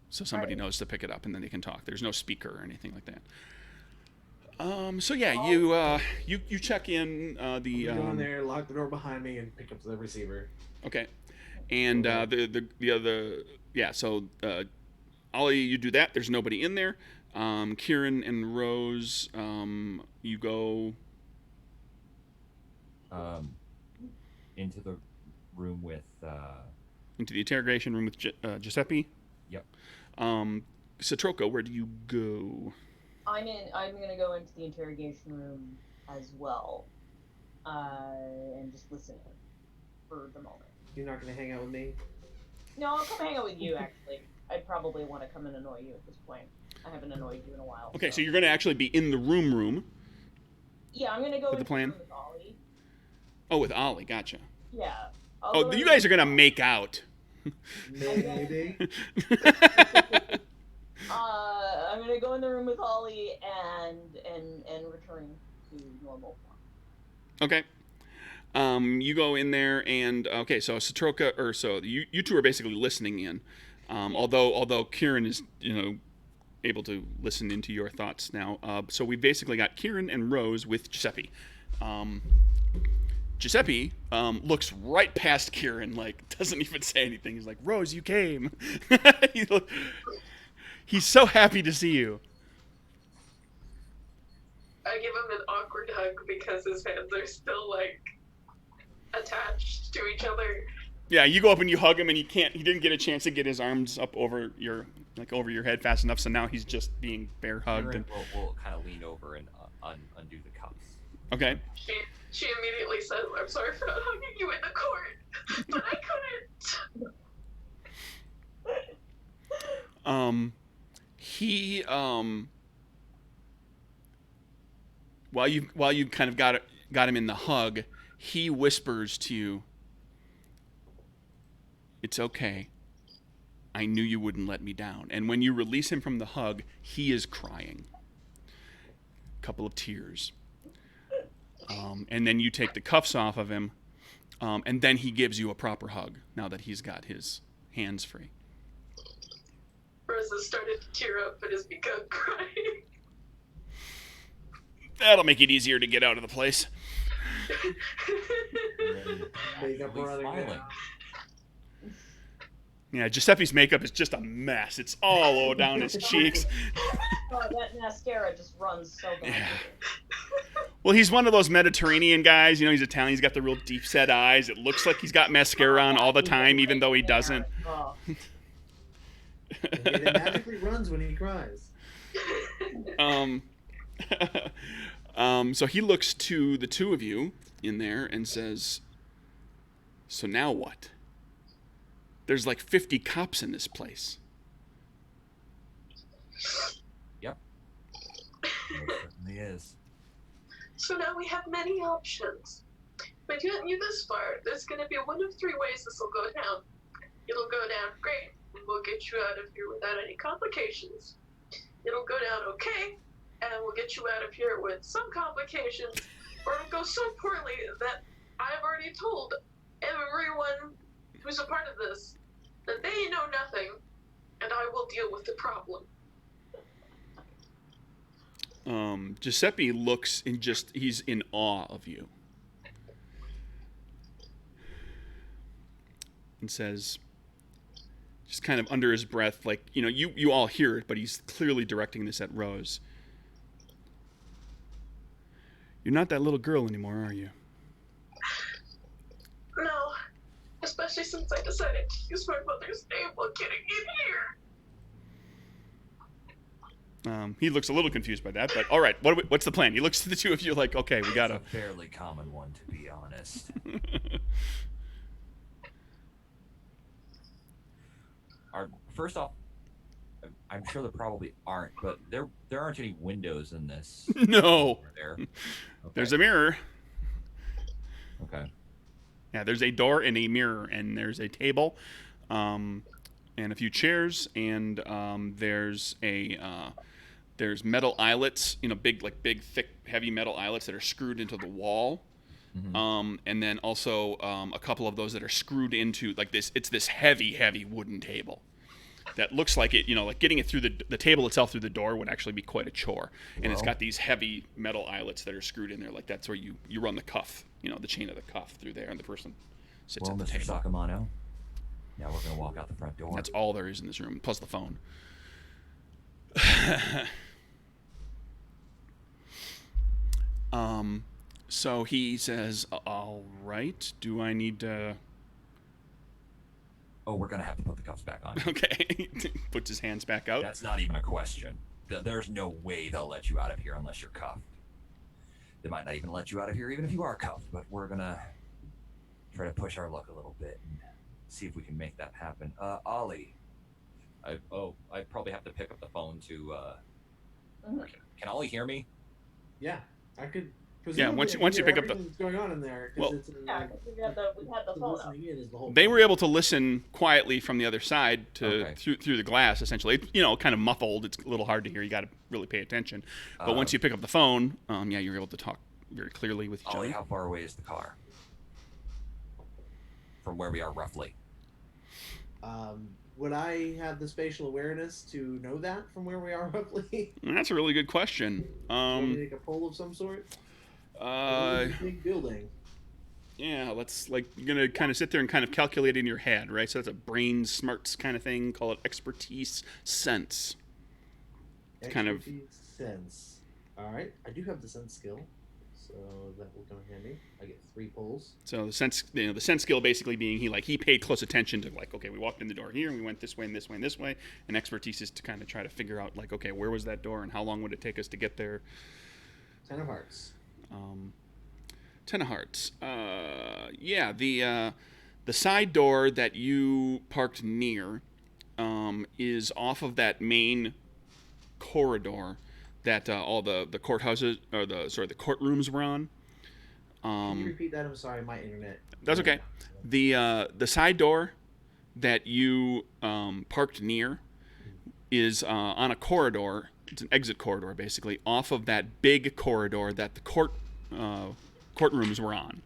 so somebody Right. knows to pick it up, and then they can talk. There's no speaker or anything like that. So yeah, you check in the. Go in there, lock the door behind me, and pick up the receiver. Okay, and the other so Ollie, you do that. There's nobody in there. Kieran and Rose, you go into the room with. into the interrogation room with Giuseppe. Yep. Satroka, where do you go? I'm gonna go into the interrogation room as well, and just listen in for the moment. You're not gonna hang out with me? No, I'll come hang out with you. Actually, I'd probably want to come and annoy you at this point. I haven't annoyed you in a while. Okay, so you're going to actually be in the room. Yeah, I'm gonna go With the into plan? room with Ollie. Oh, I'm Ollie, gotcha. Yeah. Oh, you guys are going to make out. Maybe. I'm gonna go in the room with Ollie and return to normal form. Okay. You go in there and okay, so Satroka, or so you two are basically listening in. Although Kieran is able to listen into your thoughts now. So we basically got Kieran and Rose with Giuseppe. Giuseppe looks right past Kieran, like doesn't even say anything. He's like, "Rose, you came." He's so happy to see you. I give him an awkward hug because his hands are still like attached to each other. Yeah, you go up and you hug him, and he didn't get a chance to get his arms up over your head fast enough. So now he's just being bear hugged. And We'll kind of lean over and undo the cuffs. okay. She immediately says, "I'm sorry for not hugging you in the court, but I couldn't." He while you kind of got him in the hug, he whispers to you, "It's okay. I knew you wouldn't let me down." And when you release him from the hug, he is crying. A couple of tears. And then you take the cuffs off of him, and then he gives you a proper hug now that he's got his hands free. Rose has started to tear up and has begun crying. That'll make it easier to get out of the place. Makeup He's running smiling. down. Yeah, Giuseppe's makeup is just a mess. It's all over down his cheeks. Oh, that mascara just runs so bad. Yeah. Well, he's one of those Mediterranean guys. You know, he's Italian. He's got the real deep-set eyes. It looks like he's got mascara on all the time, even though he doesn't. Oh. It magically runs when he cries. So he looks to the two of you in there and says, "So now what? There's like 50 cops in this place." Yep. It certainly is. So now we have many options. By getting you this far, there's going to be one of three ways this will go down. It'll go down great, and we'll get you out of here without any complications. It'll go down okay, and we'll get you out of here with some complications. Or it'll go so poorly that I've already told everyone who's a part of this that they know nothing, and I will deal with the problem. Giuseppe looks he's in awe of you. And says, just kind of under his breath, like, you know, you all hear it, but he's clearly directing this at Rose. "You're not that little girl anymore, are you?" No, especially since I decided to use my mother's name while getting in here. He looks a little confused by that, but all right, what's the plan? He looks to the two of you like, okay, we gotta. It's a fairly common one, to be honest. First off, I'm sure there probably aren't, but there aren't any windows in this. No. There. Okay. There's a mirror. Okay. Yeah, there's a door and a mirror, and there's a table, and a few chairs, and there's metal eyelets, you know, big, thick, heavy metal eyelets that are screwed into the wall, and then also a couple of those that are screwed into like this. It's this heavy wooden table that looks like it, you know, like getting it through the table itself through the door would actually be quite a chore. And it's got these heavy metal eyelets that are screwed in there, like that's where you run the cuff, you know, the chain of the cuff through there, and the person sits at the Mr. table. Sakamano, now we're gonna walk out the front door. That's all there is in this room, plus the phone. So he says, "All right, do I need to?" Oh, we're gonna have to put the cuffs back on. Okay, puts his hands back out. That's not even a question. There's no way they'll let you out of here unless you're cuffed. They might not even let you out of here even if you are cuffed, but we're gonna try to push our luck a little bit and see if we can make that happen. Ollie, I probably have to pick up the phone to. Can Ollie hear me? Yeah, I could. Yeah, once you pick up the. What's going on in there? Well, it's Yeah, because we had the phone up. listening in is the whole They point. were able to listen quietly from the other side Okay. through the glass. Essentially, it's, you know, kind of muffled. It's a little hard to hear. You got to really pay attention. But once you pick up the phone, yeah, you're able to talk very clearly with each Ollie, other. how far away is the car from where we are roughly? Would I have the spatial awareness to know that from where we are roughly? That's a really good question. Want me to make a poll of some sort? It's a big building. Yeah, let's you're gonna kind of sit there and kind of calculate in your head, right? So that's a brain smarts kind of thing. Call it expertise sense. Kind of- Sense. All right, I do have the sense skill, so that will come in handy. I get 3 pulls. So the sense skill basically being he paid close attention to okay, we walked in the door here and we went this way and this way and this way. And expertise is to kind of try to figure out okay, where was that door and how long would it take us to get there? 10 of hearts. 10 of hearts. Yeah, the side door that you parked near is off of that main corridor that all the courthouses or the courtrooms were on. Can you repeat that? I'm sorry, my internet. That's okay. The side door that you parked near is on a corridor. It's an exit corridor, basically, off of that big corridor that the courtrooms were on.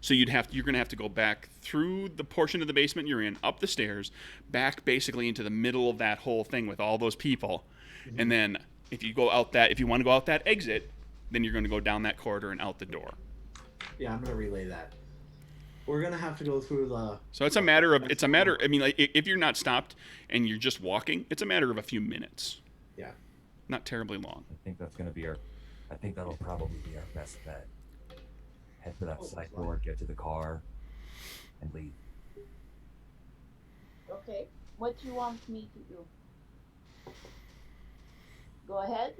So you're going to have to go back through the portion of the basement you're in, up the stairs, back basically into the middle of that whole thing with all those people. Mm-hmm. And then if you want to go out that exit, then you're going to go down that corridor and out the door. Yeah, I'm going to relay that. We're going to have to go through the... So it's a matter, I mean, like, if you're not stopped and you're just walking, it's a matter of a few minutes. Yeah. Not terribly long. I think that'll probably be our best bet. Head for that side door, get to the car, and leave. Okay. What do you want me to do? Go ahead.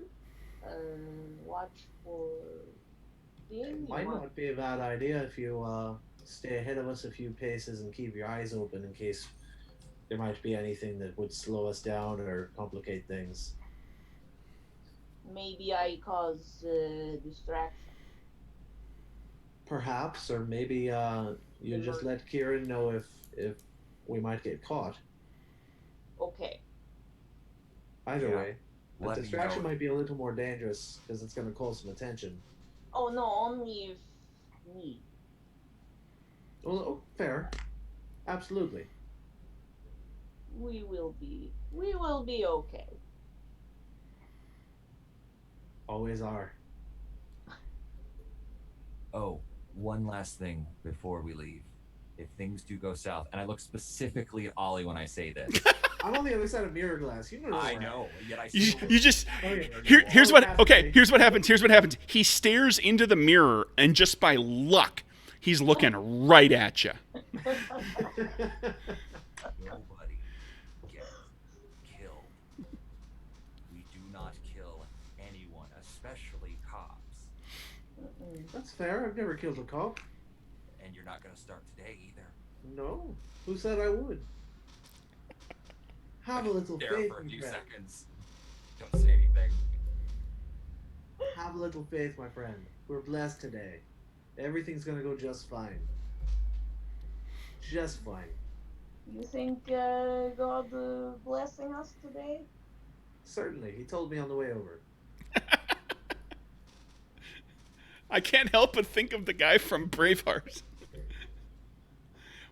Watch for Dean. It might not be a bad idea if you stay ahead of us a few paces and keep your eyes open in case there might be anything that would slow us down or complicate things. Maybe I cause distraction. Perhaps, or maybe you just let Kieran know if we might get caught. Okay. Either way, a distraction know. might be a little more dangerous because it's going to call some attention. Oh no, only if me. Well, fair. Absolutely. We will be okay. Always are. Oh, one last thing before we leave. If things do go south, and I look specifically at Ollie when I say this. I'm on the other side of mirror glass. You know. I know. Yet I You just Okay. here's what happens. He stares into the mirror, and just by luck, he's looking right at you. Nobody gets killed. We do not kill anyone, especially cops. That's fair. I've never killed a cop. And you're not going to start today either. No. Who said I would? Have a little There faith, for a my few friend. seconds. Don't say anything. Have a little faith, my friend. We're blessed today. Everything's gonna go just fine. Just fine. You think God blessing us today? Certainly. He told me on the way over. I can't help but think of the guy from Braveheart.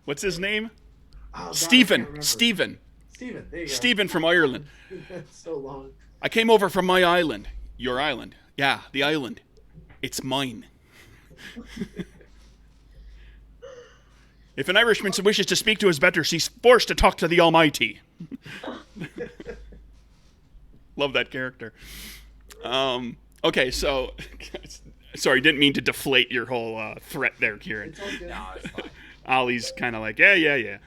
What's his name? Oh, God, Stephen. Stephen. There you go. Stephen from Ireland. That's so long. I came over from my island. Your island. Yeah, the island. It's mine. If an Irishman wishes to speak to his betters, he's forced to talk to the Almighty. Love that character. Okay, so... Sorry, didn't mean to deflate your whole threat there, Kieran. It's all good. No, it's fine. Ollie's kind of like, yeah.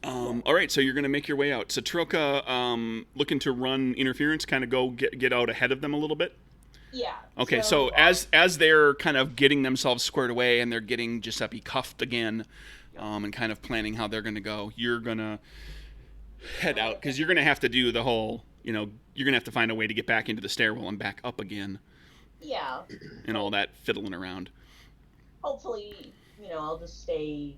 All right, so you're going to make your way out. So Trilka, looking to run interference, kind of go get out ahead of them a little bit? Yeah. Okay, so as they're kind of getting themselves squared away and they're getting Giuseppe cuffed again, and kind of planning how they're going to go, you're going to head out because you're going to have to do the whole, you're going to have to find a way to get back into the stairwell and back up again. Yeah. And all that fiddling around. Hopefully, I'll just stay,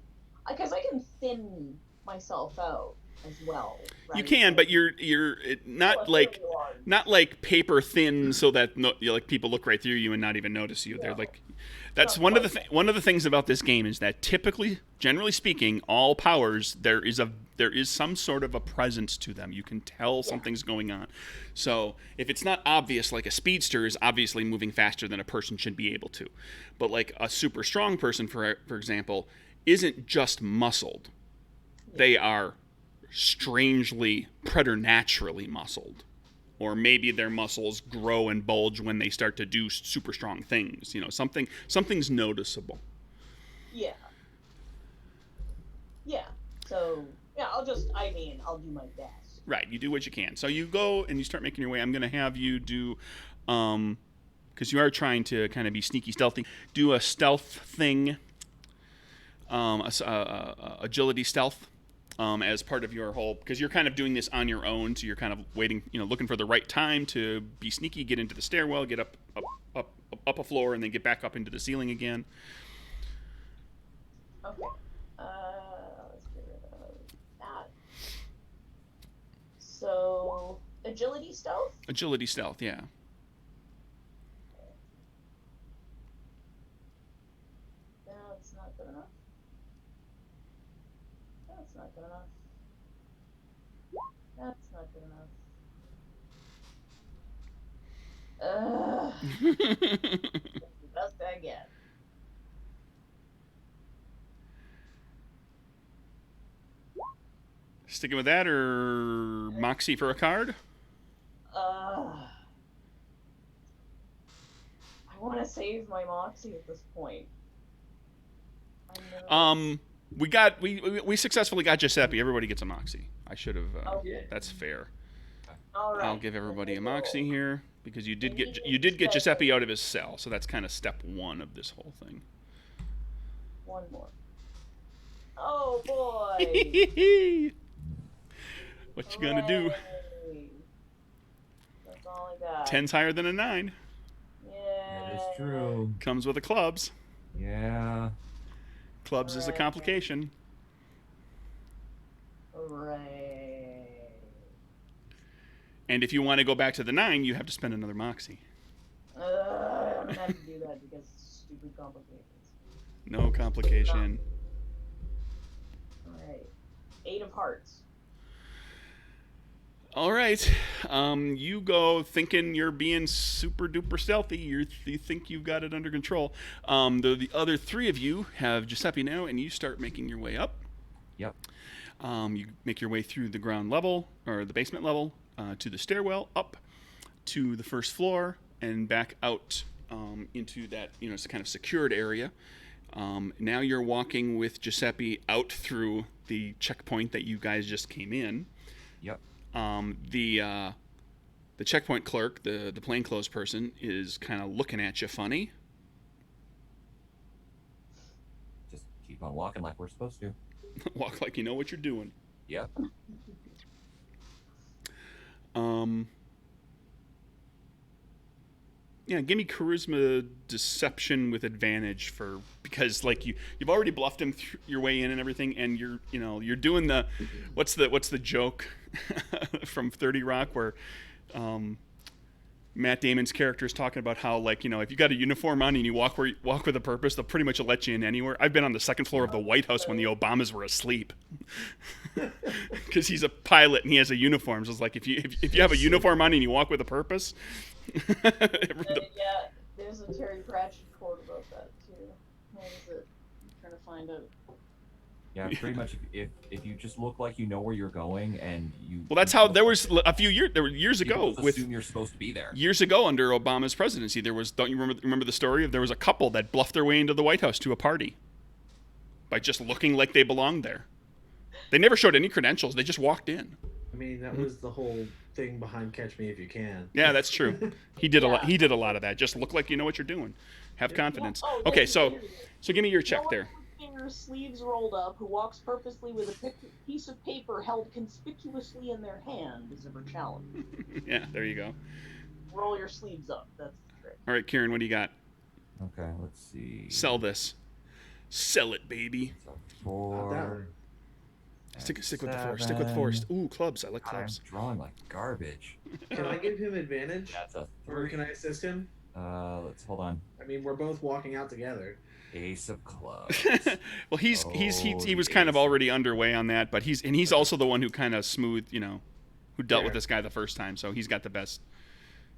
because I can thin myself out as well. Right? You can, but you're not like paper thin, so that people look right through you and not even notice you. Yeah. They're like, that's one of the things about this game is that typically, generally speaking, all powers there is some sort of a presence to them. You can tell something's going on. So if it's not obvious, like a speedster is obviously moving faster than a person should be able to, but like a super strong person, for example, isn't just muscled. They are strangely preternaturally muscled, or maybe their muscles grow and bulge when they start to do super strong things. Something's noticeable. Yeah. So I'll do my best. Right, you do what you can. So you go and you start making your way. I'm going to have you do, because you are trying to kind of be sneaky, stealthy, do a stealth thing, agility stealth. As part of your whole, because you're kind of doing this on your own, so you're kind of waiting, looking for the right time to be sneaky, get into the stairwell, get up a floor, and then get back up into the ceiling again. Okay. Let's get rid of that. So, agility stealth? Agility stealth, yeah. good enough. That's not good enough. That's not good enough. That's the best I get. Sticking with that, or Moxie for a card? I want to save my Moxie at this point. We successfully got Giuseppe. Everybody gets a Moxie. I should have. Okay. That's fair. All right. I'll give everybody a Then we'll Moxie roll. here because you did Immediate get step. Giuseppe out of his cell, so that's kind of step one of this whole thing. One more. Oh boy! What you gonna do? Hooray. That's all I got. 10's higher than a 9. Yeah. That is true. Comes with a clubs. Yeah. Clubs is a Hooray. complication. Hooray. And if you want to go back to the 9, you have to spend another Moxie. I'm gonna have to do that because stupid complications. No complication. Alright. 8 of hearts. All right. You go thinking you're being super duper stealthy. You think you've got it under control. The other 3 of you have Giuseppe now, and you start making your way up. Yep. You make your way through the ground level, or the basement level, to the stairwell, up to the first floor, and back out into that, it's a kind of secured area. Now you're walking with Giuseppe out through the checkpoint that you guys just came in. Yep. The checkpoint clerk, the plainclothes person, is kind of looking at you funny. Just keep on walking like we're supposed to. Walk like you know what you're doing. Yep. Yeah, give me charisma deception with advantage because like you've already bluffed him your way in and everything, and you're doing the what's the joke from 30 Rock where Matt Damon's character is talking about how, like, if you got a uniform on and you walk with a purpose, they'll pretty much let you in anywhere. I've been on the second floor of the White House when the Obamas were asleep because he's a pilot and he has a uniform. So it's like if you have a uniform on and you walk with a purpose. Yeah, there's a Terry Pratchett quote about that too. What is it? I'm trying to find it. Yeah, pretty much. If you just look like you know where you're going, and you. Well, that's how there was a few years. There were years people ago just with assume you're supposed to be there. years ago under Obama's presidency. There was, don't you remember the story of there was a couple that bluffed their way into the White House to a party by just looking like they belonged there. They never showed any credentials. They just walked in. I mean, that was the whole thing behind Catch Me If You Can. Yeah, that's true. He did a lot. Yeah. He did a lot of that. Just look like you know what you're doing. Have confidence. Oh, Okay, yes, so it is. give me your No check one there. with fingers, sleeves rolled up, who walks purposely with a piece of paper held conspicuously in their hand is ever challenged. Yeah, there you go. Roll your sleeves up. That's the trick. All right, Kieran, what do you got? Okay, let's see. Sell this. Sell it, baby. So Not that 4. one. Stick with the force. Stick with the force. 7. Ooh, clubs. I like God, I'm clubs. drawing like garbage. Can I give him advantage? That's a Or 3. can I assist him? Let's hold on. I mean, we're both walking out together. Ace of clubs. Well, he was kind of already underway on that, but he's also the one who kind of smoothed, who dealt with Yeah. this guy the first time, so he's got the best.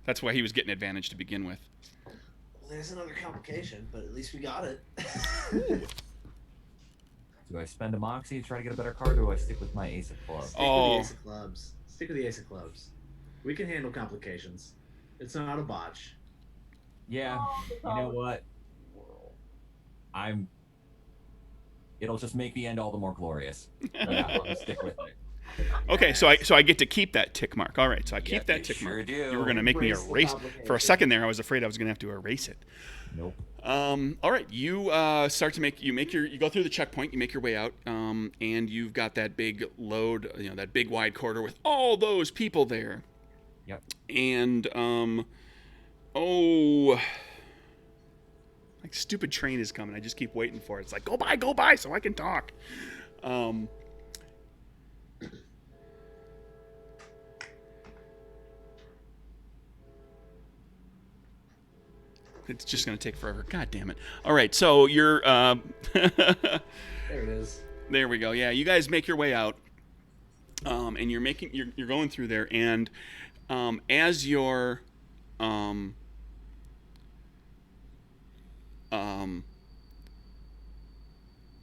That's why he was getting advantage to begin with. Well, there's another complication, but at least we got it. Do I spend a moxie to try to get a better card, or do I stick with my ace of clubs? Stick with Oh. the Ace of Clubs. Stick with the Ace of Clubs. We can handle complications. It's not a botch. Yeah. Oh, the You know what? world. It'll just make the end all the more glorious. Yeah, I'm gonna stick with it. Okay, so I get to keep that tick mark. All right, so I keep Yep, that you tick sure mark. do. You were gonna make me Embrace the erase. For a complication. second there, I was afraid I was gonna have to erase it. Nope. All right, you start to you go through the checkpoint, you make your way out, and you've got that big load, that big wide corridor with all those people there. Yep. And like stupid train is coming. I just keep waiting for it. It's like go by, so I can talk. It's just going to take forever. God damn it. All right, so you're... There it is. There we go. Yeah, you guys make your way out, and you're going through there, and as you're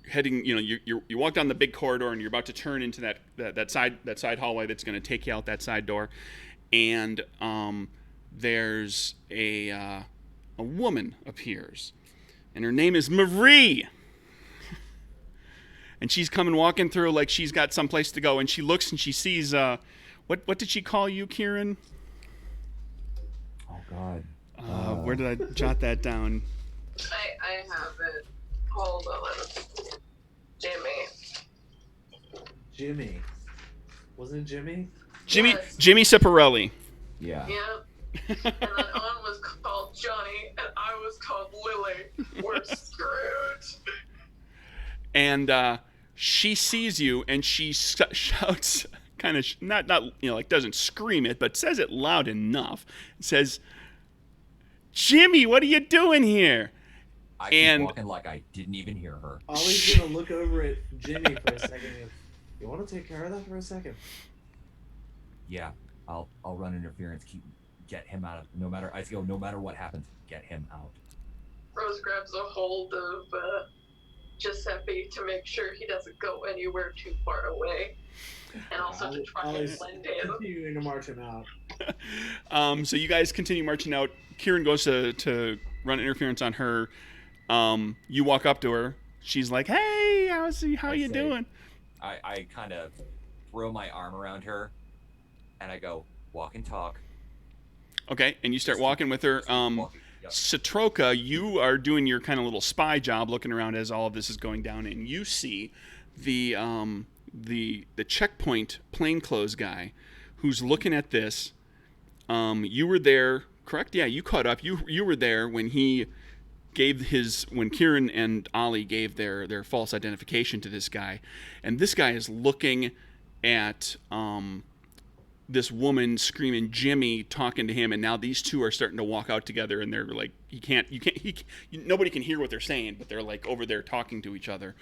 heading, you walk down the big corridor, and you're about to turn into that side hallway that's going to take you out that side door, and there's a woman appears, and her name is Marie. And she's coming walking through like she's got someplace to go, and she looks and she sees what did she call you, Kieran? Oh God. Where did I jot that down? I have it. Hold on. Jimmy. Wasn't it Jimmy? Yes. Jimmy Ciparelli. Yeah. Yeah. And then On was called Johnny, and I was called Lily. We're screwed. And she sees you, and she shouts, kind of not like doesn't scream it, but says it loud enough. It says, "Jimmy, what are you doing here?" I keep walking like I didn't even hear her. Ollie's gonna look over at Jimmy for a second. You want to take care of that for a second? Yeah, I'll run interference. Get him out of no matter what happens, get him out. Rose grabs a hold of Giuseppe to make sure he doesn't go anywhere too far away, and also to try and blend in. Continuing to march him out. So you guys continue marching out. Kieran goes to run interference on her. You walk up to her. She's like, "Hey, how you doing?" I kind of throw my arm around her, and I go, "Walk and talk." Okay, and you start walking with her. Yep. Satroka, you are doing your kind of little spy job, looking around as all of this is going down, and you see the checkpoint plainclothes guy who's looking at this. You were there, correct? Yeah, you caught up. You were there when when Kieran and Ollie gave their false identification to this guy, and this guy is looking at this woman screaming Jimmy, talking to him, and now these two are starting to walk out together, and they're like, nobody can hear what they're saying, but they're like over there talking to each other.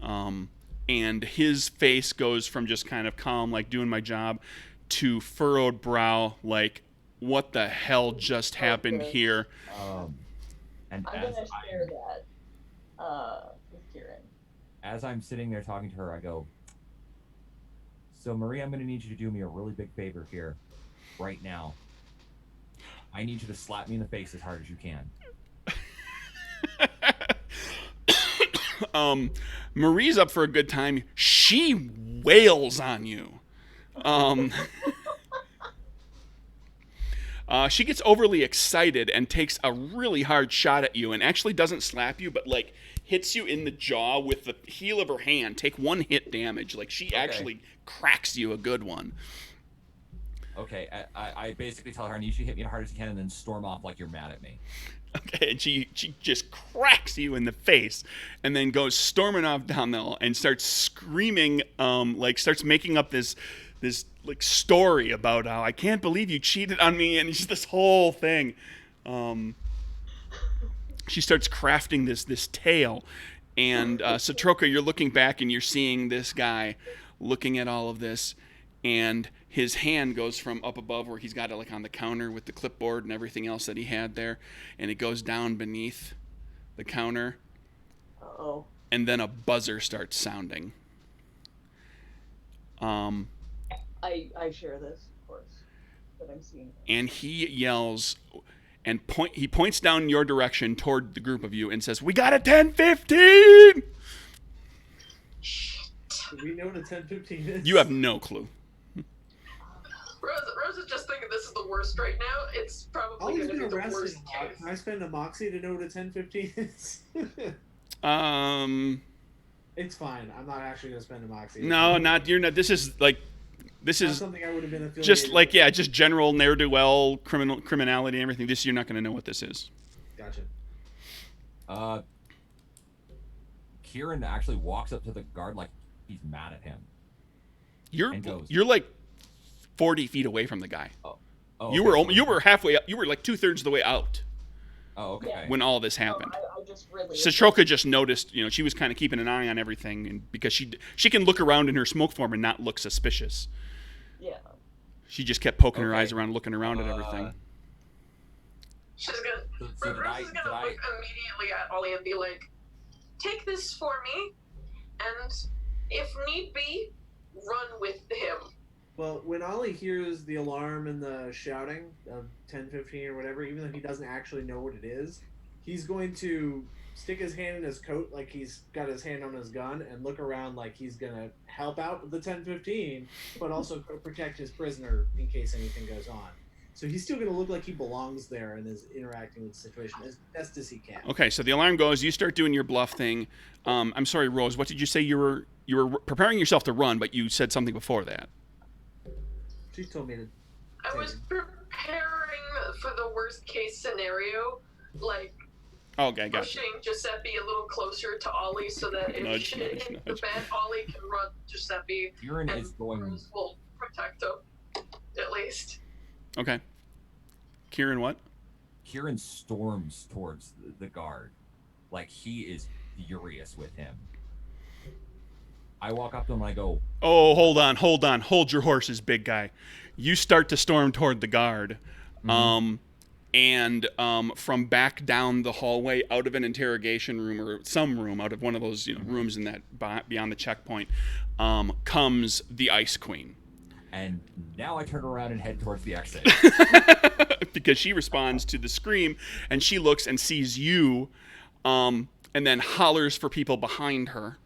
And his face goes from just kind of calm, like doing my job, to furrowed brow, like, what the hell just happened here? And I'm gonna share that with Kieran. As I'm sitting there talking to her, I go, "So Marie, I'm gonna need you to do me a really big favor here, right now. I need you to slap me in the face as hard as you can." Marie's up for a good time. She wails on you. She gets overly excited and takes a really hard shot at you, and actually doesn't slap you, but like hits you in the jaw with the heel of her hand. Take one hit damage. Like she actually cracks you a good one. Okay, I basically tell her I need you to hit me as hard as you can, and then storm off like you're mad at me. Okay, and she just cracks you in the face, and then goes storming off down the hall and starts screaming, starts making up this like story about how I can't believe you cheated on me, and it's this whole thing. She starts crafting this tale, and Satroka, you're looking back and you're seeing this guy looking at all of this, and his hand goes from up above where he's got it like on the counter with the clipboard and everything else that he had there, and it goes down beneath the counter. Uh-oh. And then a buzzer starts sounding. I share this, of course, that I'm seeing. And he yells and he points down your direction toward the group of you and says, "We got a 10-15!" Do we know what a 10-15 is? You have no clue. Rose is just thinking this is the worst right now. It's probably Ollie's going to be been the worst arrested. case. Can I spend a moxie to know what a 10-15 is? It's fine. I'm not actually going to spend a moxie. No, you're not. This is something I would have been affiliated just like, with. just general ne'er-do-well criminality and everything. You're not going to know what this is. Gotcha. Kieran actually walks up to the guard like he's mad at him. You're like 40 feet away from the guy. Oh, you were halfway up. You were like 2/3 of the way out. Oh, okay. when all this happened. I just really. Satroka just noticed, she was kind of keeping an eye on everything, and because she can look around in her smoke form and not look suspicious. Yeah. She just kept poking her Okay. eyes around, looking around at everything. She's gonna. So did Rose is gonna look immediately at Ollie and be like, "Take this for me, and if need be, run with him." Well, when Ollie hears the alarm and the shouting of 10:15 or whatever, even though he doesn't actually know what it is, he's going to stick his hand in his coat like he's got his hand on his gun and look around like he's going to help out with the 10:15, but also protect his prisoner in case anything goes on. So he's still going to look like he belongs there and is interacting with the situation as best as he can. Okay, so the alarm goes. You start doing your bluff thing. I'm sorry, Rose. What did you say? You were preparing yourself to run, but you said something before that. She told me to. I was preparing for the worst case scenario, like Okay, got you. pushing Giuseppe a little closer to Ollie so that if Nudge, shit nudge, hits the nudge. bed, Ollie can run Giuseppe Kieran and is going. Rose will protect him, at least. Okay. Kieran, what? Kieran storms towards the guard, like he is furious with him. I walk up to him and I go, Oh, hold on. Hold your horses, big guy. You start to storm toward the guard. And from back down the hallway, out of an interrogation room or some room, out of one of those rooms in that beyond the checkpoint, comes the Ice Queen. and now I turn around and head towards the exit. Because she responds to the scream, and she looks and sees you, and then hollers for people behind her,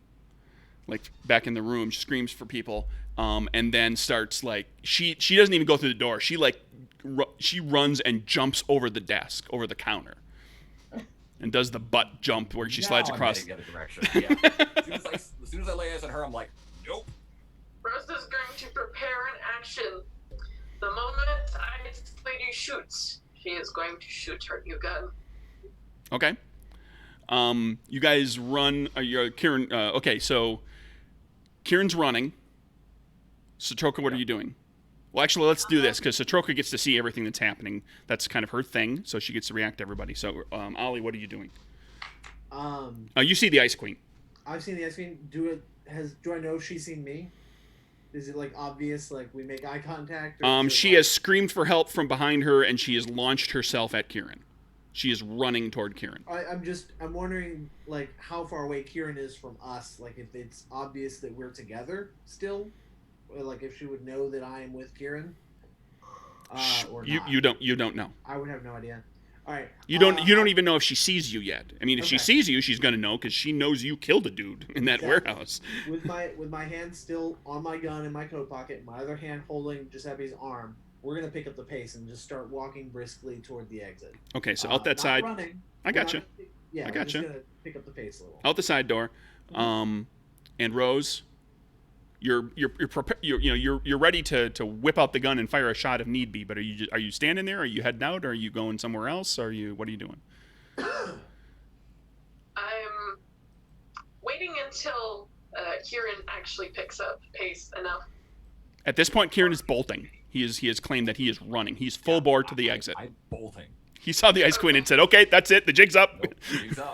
like back in the room. She screams for people, and then starts like she doesn't even go through the door. She runs and jumps over the desk, over the counter, and does the butt jump where she slides Now I'm across. heading the other direction. Yeah. As soon as I lay eyes on her, I'm like, nope. Rose is going to prepare an action. The moment Ice Lady shoots, she is going to shoot her new gun. Okay. You guys run. Kieran. Okay, so Kieran's running. Satroka, what are you doing? Well, actually, let's do this because Satroka gets to see everything that's happening. That's kind of her thing, so she gets to react to everybody. So, Ollie, what are you doing? You see the Ice Queen. I've seen the Ice Queen. Do I know if she's seen me? Is it like obvious? Like we make eye contact? Or She has screamed for help from behind her, and she has launched herself at Kieran. She is running toward Kieran. I'm wondering like how far away Kieran is from us. Like if it's obvious that we're together still, or like if she would know that I am with Kieran. Or not. You don't know. I would have no idea. All right. You don't even know if she sees you yet. I mean, if she Okay. sees you, she's gonna know because she knows you killed a dude in that Exactly. warehouse. With my hand still on my gun in my coat pocket, my other hand holding Giuseppe's arm, we're gonna pick up the pace and just start walking briskly toward the exit. Okay, so out that Not side. running. I got you. Yeah, I we're got just you. gonna pick up the pace a little. Out the side door. And Rose, you're ready to whip out the gun and fire a shot if need be. But are you standing there? Are you heading out? Or are you going somewhere else? What are you doing? I'm waiting until Kieran actually picks up pace enough. At this point, Kieran is bolting. He has claimed that he is running. He's full bore to the exit. I'm bolting. He saw the Ice Queen and said, "Okay, that's it. The jig's up." Nope, jig's up.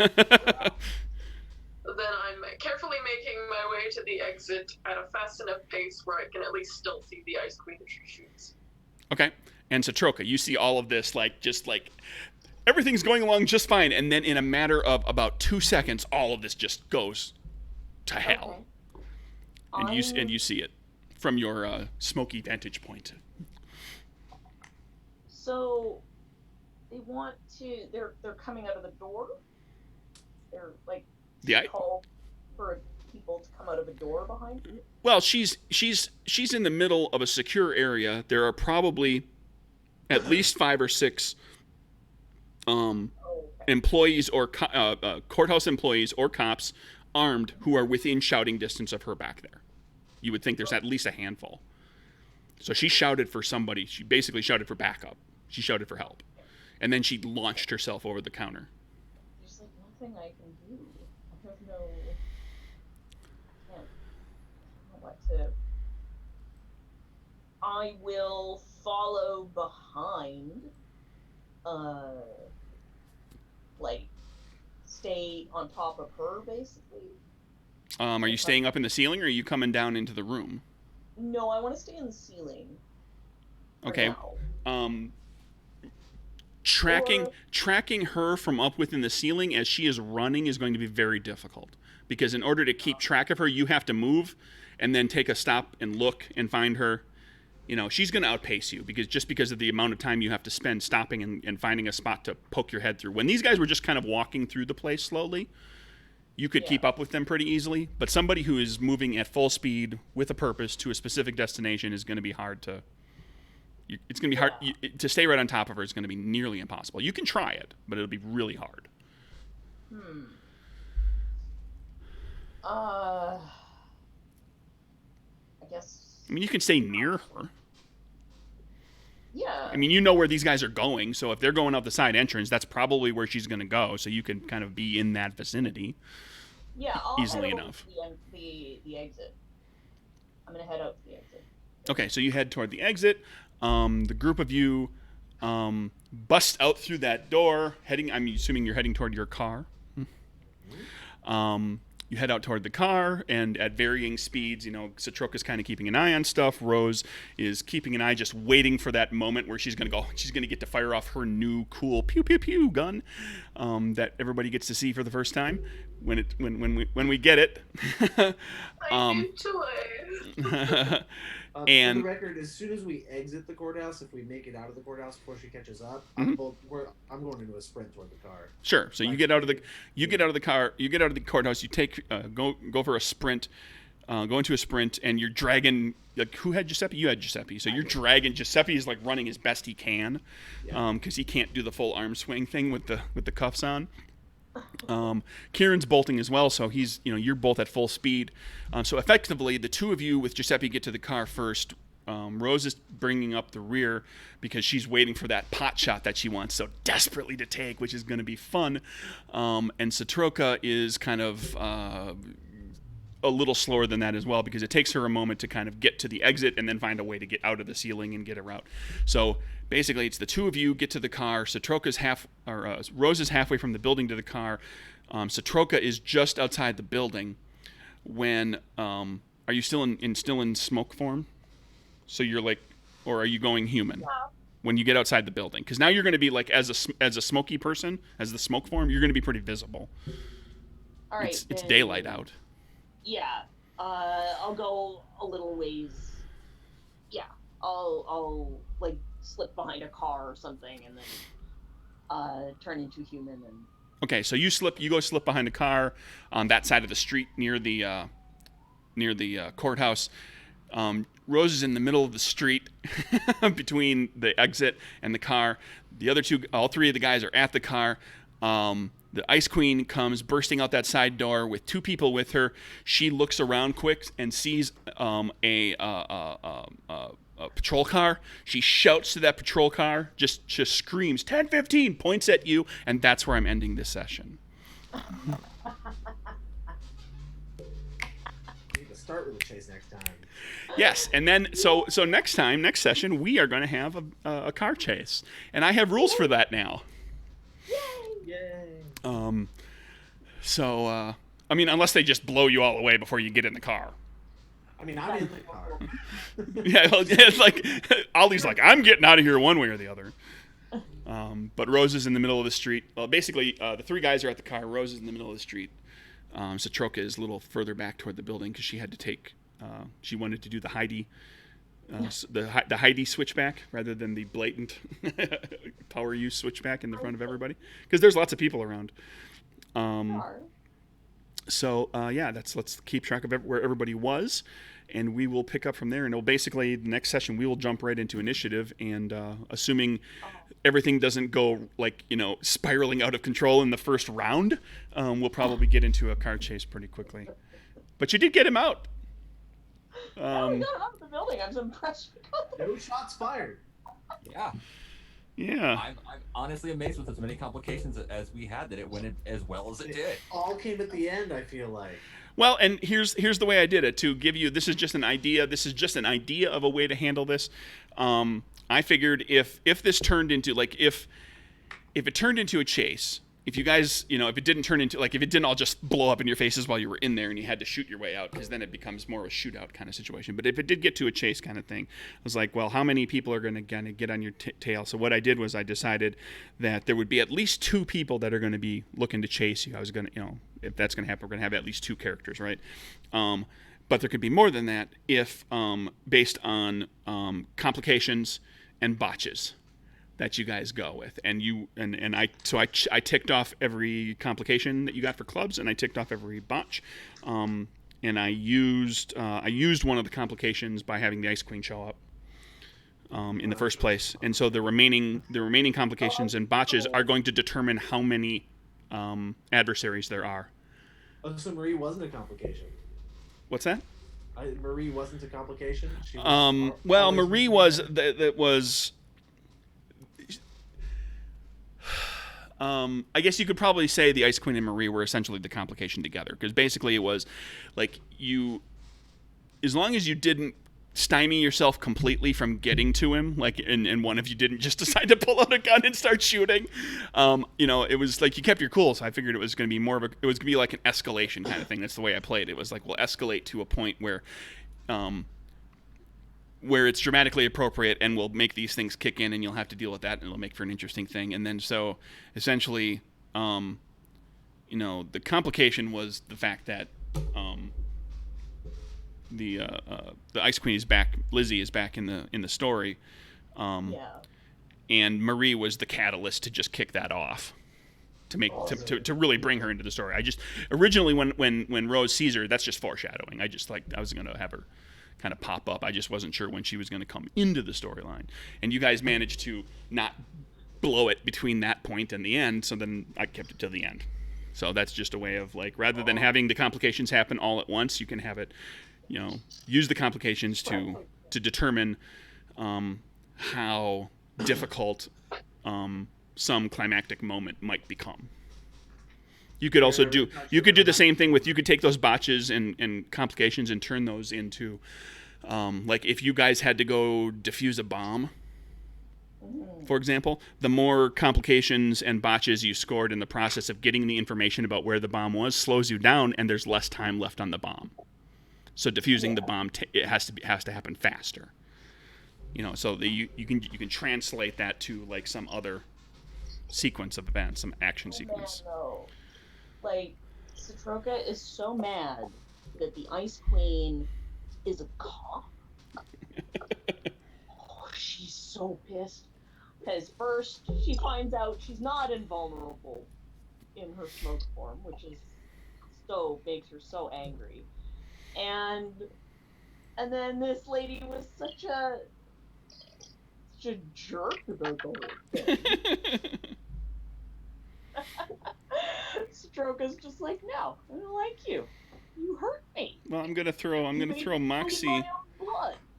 Then I'm carefully making my way to the exit at a fast enough pace where I can at least still see the Ice Queen if she shoots. Okay. And Satroka, you see all of this, just everything's going along just fine, and then in a matter of about 2 seconds, all of this just goes to hell, Okay. and you see it from your smoky vantage point. So they're coming out of the door. They're like call for people to come out of a door behind you. Well, she's in the middle of a secure area. There are probably at least 5 or 6 employees or courthouse employees or cops armed who are within shouting distance of her back there. You would think there's at least a handful. So she shouted for somebody. She basically shouted for backup. She shouted for help. And then she launched herself over the counter. There's like nothing I can do. I have no. I don't know what to. I will follow behind. like stay on top of her, basically. Are you staying up in the ceiling, or are you coming down into the room? No, I want to stay on the ceiling. For Okay. now. Tracking her from up within the ceiling as she is running is going to be very difficult, because in order to keep track of her, you have to move and then take a stop and look and find her. You know, she's going to outpace you because of the amount of time you have to spend stopping and finding a spot to poke your head through. When these guys were just kind of walking through the place slowly, you could keep up with them pretty easily. But somebody who is moving at full speed with a purpose to a specific destination is going to be hard to. It's going to be hard to stay right on top of her. It's going to be nearly impossible. You can try it, but it'll be really hard. I guess. I mean, you can stay near her. Yeah. I mean, you know where these guys are going, so if they're going out the side entrance, that's probably where she's going to go. So you can kind of be in that vicinity. Yeah, I'll easily head enough. Over to the exit. I'm gonna head out to the exit. Okay, so you head toward the exit. The group of you bust out through that door, heading. I'm assuming you're heading toward your car. You head out toward the car, and at varying speeds, you know, Satroka's kind of keeping an eye on stuff. Rose is keeping an eye, just waiting for that moment where she's gonna get to fire off her new cool pew pew pew gun that everybody gets to see for the first time. When we get it. I need toys. And for the record, as soon as we exit the courthouse, if we make it out of the courthouse before she catches up, I'm going into a sprint toward the car. Sure. So you get out of the car, you get out of the courthouse, you take go for a sprint, go into a sprint, and you're dragging. Like, who had Giuseppe? You had Giuseppe. So you're dragging. Giuseppe is like running as best he can, because he can't do the full arm swing thing with the cuffs on. Kieran's bolting as well, so you're both at full speed. So effectively, the two of you with Giuseppe get to the car first. Rose is bringing up the rear because she's waiting for that pot shot that she wants so desperately to take, which is going to be fun. And Satroka is kind of a little slower than that as well, because it takes her a moment to kind of get to the exit and then find a way to get out of the ceiling and get her out. So basically, it's the two of you get to the car. Rose is halfway from the building to the car. Satroka is just outside the building. When are you still in smoke form? So you're like, or are you going human? When you get outside the building, because now you're going to be like as a smoky person, as the smoke form, you're going to be pretty visible. All right, it's daylight out. Yeah, I'll go a little ways. Yeah, I'll like slip behind a car or something, and then turn into human. And okay, so you go slip behind a car on that side of the street near the courthouse. Rose is in the middle of the street between the exit and the car. All three of the guys are at the car. The Ice Queen comes bursting out that side door with two people with her. She looks around quick and sees a patrol car. She shouts to that patrol car, just screams, 10-15, points at you, and that's where I'm ending this session. We need to start with the chase next time. Yes, and then so next session, we are going to have a car chase, and I have rules for that now. Yay! I mean, unless they just blow you all away before you get in the car. I mean, I'm in the car. Yeah, it's like Ollie's like, I'm getting out of here one way or the other. But Rose is in the middle of the street. Well, basically, the three guys are at the car. Rose is in the middle of the street. Satroka is a little further back toward the building because she had to take. She wanted to do the Heidi. The Heidi switchback rather than the blatant power use switchback in the front of everybody, because there's lots of people around. Let's keep track of where everybody was, and we will pick up from there. And it'll basically, the next session, we will jump right into initiative, and assuming everything doesn't go spiraling out of control in the first round, we'll probably get into a car chase pretty quickly. But you did get him out. we got him out of the building. I'm so impressed. No shots fired. Yeah. Yeah. I'm honestly amazed with as many complications as we had that it went as well as it did. All came at the end, I feel like. Well, and here's the way I did it to give you. This is just an idea. This is just an idea of a way to handle this. I figured if this turned into if it turned into a chase, if you guys, if it didn't turn into, like, if it didn't all just blow up in your faces while you were in there and you had to shoot your way out, because then it becomes more of a shootout kind of situation. But if it did get to a chase kind of thing, I was like, well, how many people are going to get on your tail? So what I did was I decided that there would be at least 2 people that are going to be looking to chase you. I was going to, if that's going to happen, we're going to have at least 2 characters, right? But there could be more than that if, based on complications and botches that you guys go with, and I ticked off every complication that you got for clubs, and I ticked off every botch, and I used one of the complications by having the Ice Queen show up in the first place, and so the remaining complications and botches are going to determine how many adversaries there are. Oh, so Marie wasn't a complication. What's that? Marie wasn't a complication. She well, Marie was that was. I guess you could probably say the Ice Queen and Marie were essentially the complication together, because basically it was like as long as you didn't stymie yourself completely from getting to him, like, and one of you didn't just decide to pull out a gun and start shooting, it was like you kept your cool. So I figured it was going to be it was going to be like an escalation kind of thing. That's the way I played. It was like, we'll escalate to a point where it's dramatically appropriate, and we'll make these things kick in, and you'll have to deal with that, and it'll make for an interesting thing. And then so essentially, the complication was the fact that the Ice Queen is back, Lizzie is back in the story, and Marie was the catalyst to just kick that off, to make to really bring her into the story. I just originally when Rose sees her, that's just foreshadowing. I was going to have her kind of pop up. I just wasn't sure when she was going to come into the storyline, and you guys managed to not blow it between that point and the end, so then I kept it to the end. So that's just a way of, like, rather than having the complications happen all at once, you can have it, use the complications to determine how difficult some climactic moment might become. You could also do the same thing with, you could take those botches and complications and turn those into, like, if you guys had to go defuse a bomb, for example, the more complications and botches you scored in the process of getting the information about where the bomb was slows you down, and there's less time left on the bomb. So defusing the bomb, it has to happen faster. So you can translate that to, like, some other sequence of events, some action sequence. Man, no. Like, Citroka is so mad that the Ice Queen is a cop. She's so pissed. Because first, she finds out she's not invulnerable in her smoke form, which makes her so angry. And then this lady was such a jerk about the whole thing. Stroka's just like, no, I don't like you. You hurt me. Well, I'm gonna throw Moxie.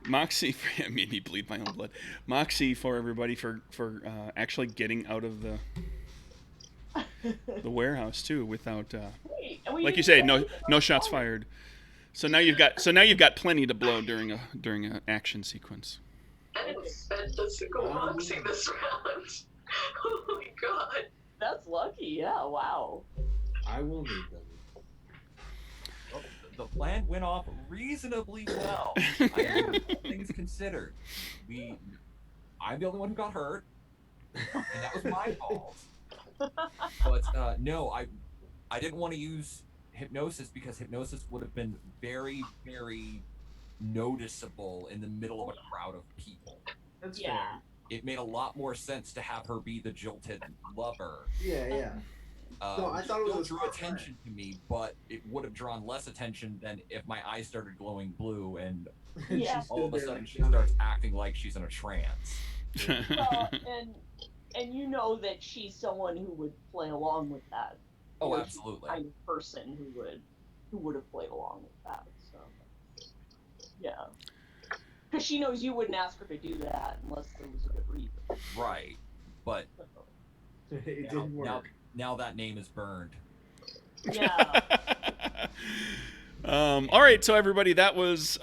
Moxie made me bleed my own blood. Moxie for everybody for actually getting out of the warehouse too without like you say, no shots fired. So now you've got plenty to blow during an action sequence. I didn't expect us to go Moxie this round. Oh my god. That's lucky, yeah, wow. I will need them. Well, the plan went off reasonably well. Things considered. I'm the only one who got hurt, and that was my fault. But no, I didn't want to use hypnosis, because hypnosis would have been very, very noticeable in the middle of a crowd of people. That's fair. It made a lot more sense to have her be the jilted lover. Yeah. No, I thought it was drew attention to me, but it would have drawn less attention than if my eyes started glowing blue and all of a sudden she starts acting like she's in a trance. Well, and you know that she's someone who would play along with that. Oh, absolutely. Kind of person who would have played along with that. So, yeah. Because she knows you wouldn't ask her to do that unless there was a good reason. Right. But it didn't work. Now that name is burned. Yeah. All right, so everybody, that was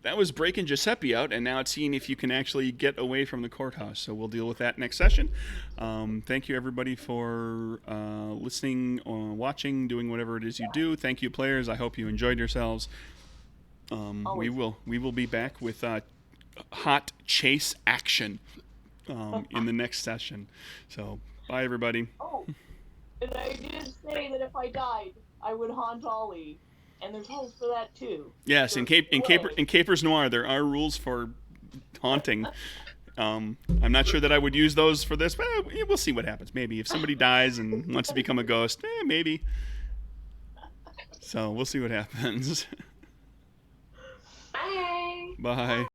that was breaking Giuseppe out, and now it's seeing if you can actually get away from the courthouse. So we'll deal with that next session. Thank you, everybody, for listening, watching, doing whatever it is you do. Thank you, players. I hope you enjoyed yourselves. We will be back with hot chase action in the next session. So bye, everybody. Oh, and I did say that if I died, I would haunt Ollie, and there's rules for that too. Yes, in Capers Noir, there are rules for haunting. I'm not sure that I would use those for this, but we'll see what happens. Maybe if somebody dies and wants to become a ghost, maybe. So we'll see what happens. Bye. Bye.